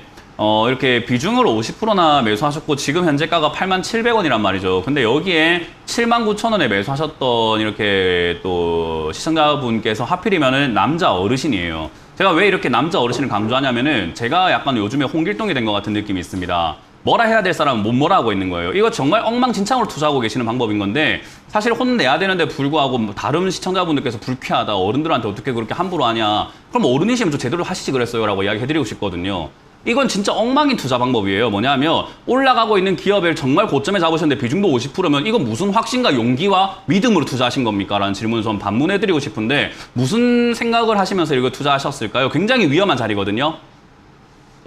이렇게 비중으로 50%나 매수하셨고 지금 현재가가 87,000원이란 말이죠. 근데 여기에 79,000원에 매수하셨던 이렇게 또 시청자분께서 하필이면은 남자 어르신이에요. 제가 왜 이렇게 남자 어르신을 강조하냐면은 제가 약간 요즘에 홍길동이 된 것 같은 느낌이 있습니다. 뭐라 해야 될 사람은 못 뭐라 하고 있는 거예요. 이거 정말 엉망진창으로 투자하고 계시는 방법인 건데 사실 혼내야 되는데 불구하고 다른 시청자분들께서 불쾌하다. 어른들한테 어떻게 그렇게 함부로 하냐. 그럼 어른이시면 좀 제대로 하시지 그랬어요 라고 이야기해드리고 싶거든요. 이건 진짜 엉망인 투자 방법이에요. 뭐냐면 올라가고 있는 기업을 정말 고점에 잡으셨는데 비중도 50%면 이건 무슨 확신과 용기와 믿음으로 투자하신 겁니까? 라는 질문을 좀 반문해드리고 싶은데 무슨 생각을 하시면서 이거 투자하셨을까요? 굉장히 위험한 자리거든요.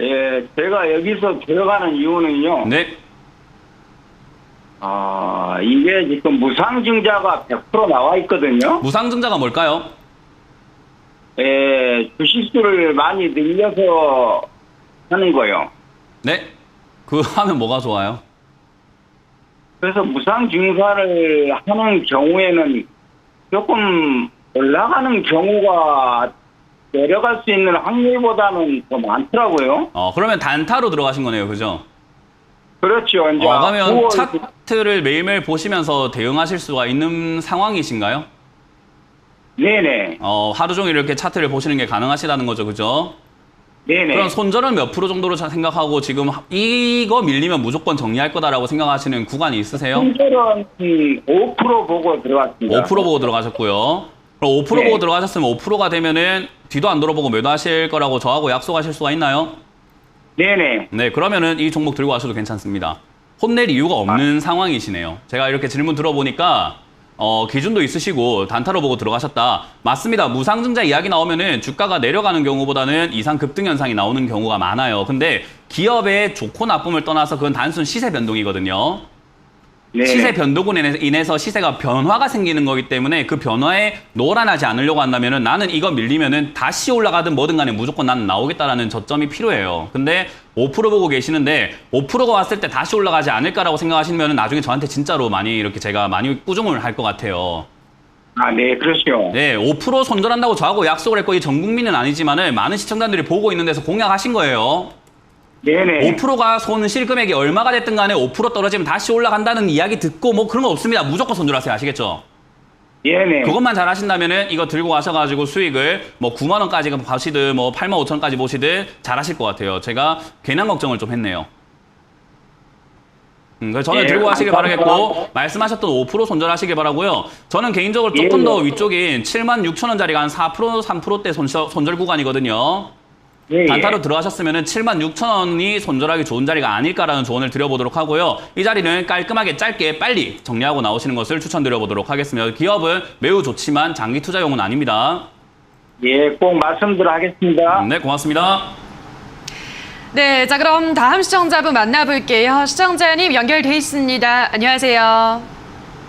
예, 제가 여기서 들어가는 이유는요. 네. 이게 지금 무상증자가 100% 나와 있거든요. 무상증자가 뭘까요? 예, 주식수를 많이 늘려서 하는 거요. 네. 그거 하면 뭐가 좋아요? 그래서 무상증자를 하는 경우에는 조금 올라가는 경우가 내려갈 수 있는 확률보다는 더 많더라고요. 그러면 단타로 들어가신 거네요. 그죠? 그렇죠. 이제 그러면 9월 차트를 매일매일 보시면서 대응하실 수가 있는 상황이신가요? 네네. 하루 종일 이렇게 차트를 보시는 게 가능하시다는 거죠. 그죠? 네네. 그럼 손절은 몇 프로 정도로 생각하고 지금 이거 밀리면 무조건 정리할 거다라고 생각하시는 구간이 있으세요? 손절은 5% 보고 들어갔습니다. 5% 보고 들어가셨고요. 그럼 5% 네. 보고 들어가셨으면 5%가 되면은 뒤도 안 돌아보고 매도하실 거라고 저하고 약속하실 수가 있나요? 네네. 네, 그러면은 이 종목 들고 가셔도 괜찮습니다. 혼낼 이유가 없는 상황이시네요. 제가 이렇게 질문 들어보니까 기준도 있으시고 단타로 보고 들어가셨다. 맞습니다. 무상증자 이야기 나오면은 주가가 내려가는 경우보다는 이상 급등 현상이 나오는 경우가 많아요. 근데 기업의 좋고 나쁨을 떠나서 그건 단순 시세 변동이거든요. 네네. 시세 변동으로 인해서 시세가 변화가 생기는 거기 때문에 그 변화에 노란하지 않으려고 한다면은 나는 이거 밀리면은 다시 올라가든 뭐든 간에 무조건 나는 나오겠다라는 저점이 필요해요. 근데 5% 보고 계시는데 5%가 왔을 때 다시 올라가지 않을까라고 생각하시면 나중에 저한테 진짜로 많이 이렇게 제가 많이 꾸중을 할 것 같아요. 네, 그렇죠. 네, 5% 손절한다고 저하고 약속을 했고 이 전 국민은 아니지만은 많은 시청자들이 보고 있는 데서 공약하신 거예요. 네네. 5%가 손실 금액이 얼마가 됐든 간에 5% 떨어지면 다시 올라간다는 이야기 듣고 뭐 그런 거 없습니다. 무조건 손절하세요. 아시겠죠? 네네. 그것만 잘 하신다면은 이거 들고 가셔가지고 수익을 뭐 9만 원까지 보시든 뭐 8만 5천 원까지 보시든 잘 하실 것 같아요. 제가 괜한 걱정을 좀 했네요. 그래서 저는 예, 들고 가시길 감사합니다. 바라겠고 말씀하셨던 5% 손절하시길 바라고요. 저는 개인적으로 조금 예. 더 위쪽인 7만 6천 원짜리가 한 4%, 3%대 손절 구간이거든요. 예, 단타로 들어가셨으면 7만 6천 원이 손절하기 좋은 자리가 아닐까라는 조언을 드려보도록 하고요. 이 자리는 깔끔하게 짧게 빨리 정리하고 나오시는 것을 추천드려보도록 하겠습니다. 기업은 매우 좋지만 장기 투자용은 아닙니다. 예, 꼭 말씀드리겠습니다. 네, 고맙습니다. 네, 자 그럼 다음 시청자분 만나볼게요. 시청자님 연결돼 있습니다. 안녕하세요.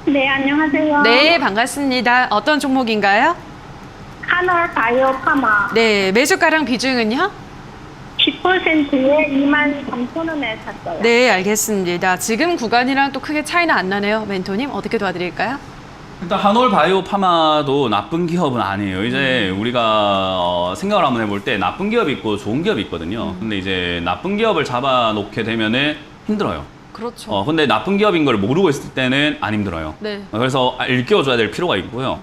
네, 안녕하세요. 네, 반갑습니다. 어떤 종목인가요? 한올 바이오 파마 네, 매수가랑 비중은요? 10%에 23,000원에 샀어요. 네, 알겠습니다. 지금 구간이랑 또 크게 차이는 안 나네요. 멘토님, 어떻게 도와드릴까요? 일단 한올 바이오 파마도 나쁜 기업은 아니에요. 이제 우리가 생각을 한번 해볼 때 나쁜 기업이 있고 좋은 기업이 있거든요. 근데 이제 나쁜 기업을 잡아놓게 되면은 힘들어요. 그렇죠. 근데 나쁜 기업인 걸 모르고 있을 때는 안 힘들어요. 네. 그래서 일깨워줘야 될 필요가 있고요.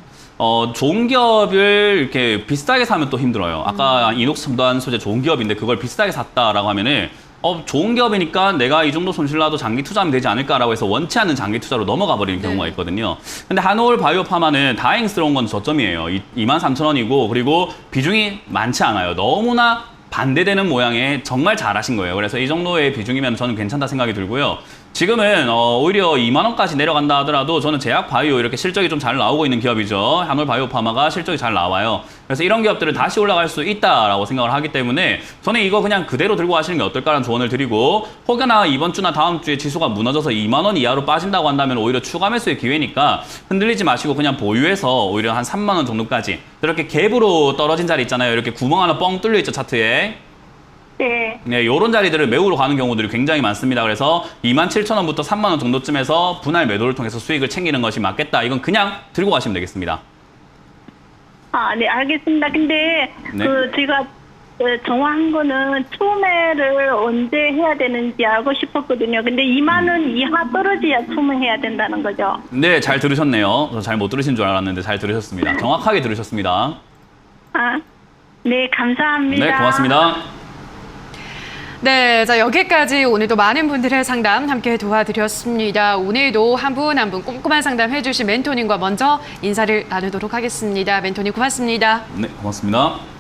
좋은 기업을 이렇게 비싸게 사면 또 힘들어요. 아까 이녹스 첨단 소재 좋은 기업인데 그걸 비싸게 샀다라고 하면은 좋은 기업이니까 내가 이 정도 손실 나도 장기 투자하면 되지 않을까라고 해서 원치 않는 장기 투자로 넘어가 버리는 경우가 있거든요. 근데 한올 바이오 파마는 다행스러운 건 저점이에요. 23,000원이고 그리고 비중이 많지 않아요. 너무나 반대되는 모양에 정말 잘하신 거예요. 그래서 이 정도의 비중이면 저는 괜찮다 생각이 들고요. 지금은 오히려 2만 원까지 내려간다 하더라도 저는 제약 바이오 이렇게 실적이 좀 잘 나오고 있는 기업이죠. 한올 바이오 파마가 실적이 잘 나와요. 그래서 이런 기업들은 다시 올라갈 수 있다라고 생각을 하기 때문에 저는 이거 그냥 그대로 들고 가시는 게 어떨까라는 조언을 드리고 혹여나 이번 주나 다음 주에 지수가 무너져서 2만 원 이하로 빠진다고 한다면 오히려 추가 매수의 기회니까 흔들리지 마시고 그냥 보유해서 오히려 한 3만 원 정도까지 이렇게 갭으로 떨어진 자리 있잖아요. 이렇게 구멍 하나 뻥 뚫려 있죠, 차트에. 네, 요런 자리들을 매우러 가는 경우들이 굉장히 많습니다. 그래서 27,000원부터 3만 원 정도쯤에서 분할 매도를 통해서 수익을 챙기는 것이 맞겠다. 이건 그냥 들고 가시면 되겠습니다. 네, 알겠습니다. 근데 네. 제가 정확한 거는 추매를 언제 해야 되는지 알고 싶었거든요. 근데 2만 원 이하 떨어져야 추매해야 된다는 거죠. 네, 잘 들으셨네요. 저 잘 못 들으신 줄 알았는데 잘 들으셨습니다. 정확하게 들으셨습니다. 네, 감사합니다. 네, 고맙습니다. 네, 자 여기까지 오늘도 많은 분들의 상담 함께 도와드렸습니다. 오늘도 한 분 한 분 꼼꼼한 상담 해주신 멘토님과 먼저 인사를 나누도록 하겠습니다. 멘토님 고맙습니다. 네, 고맙습니다.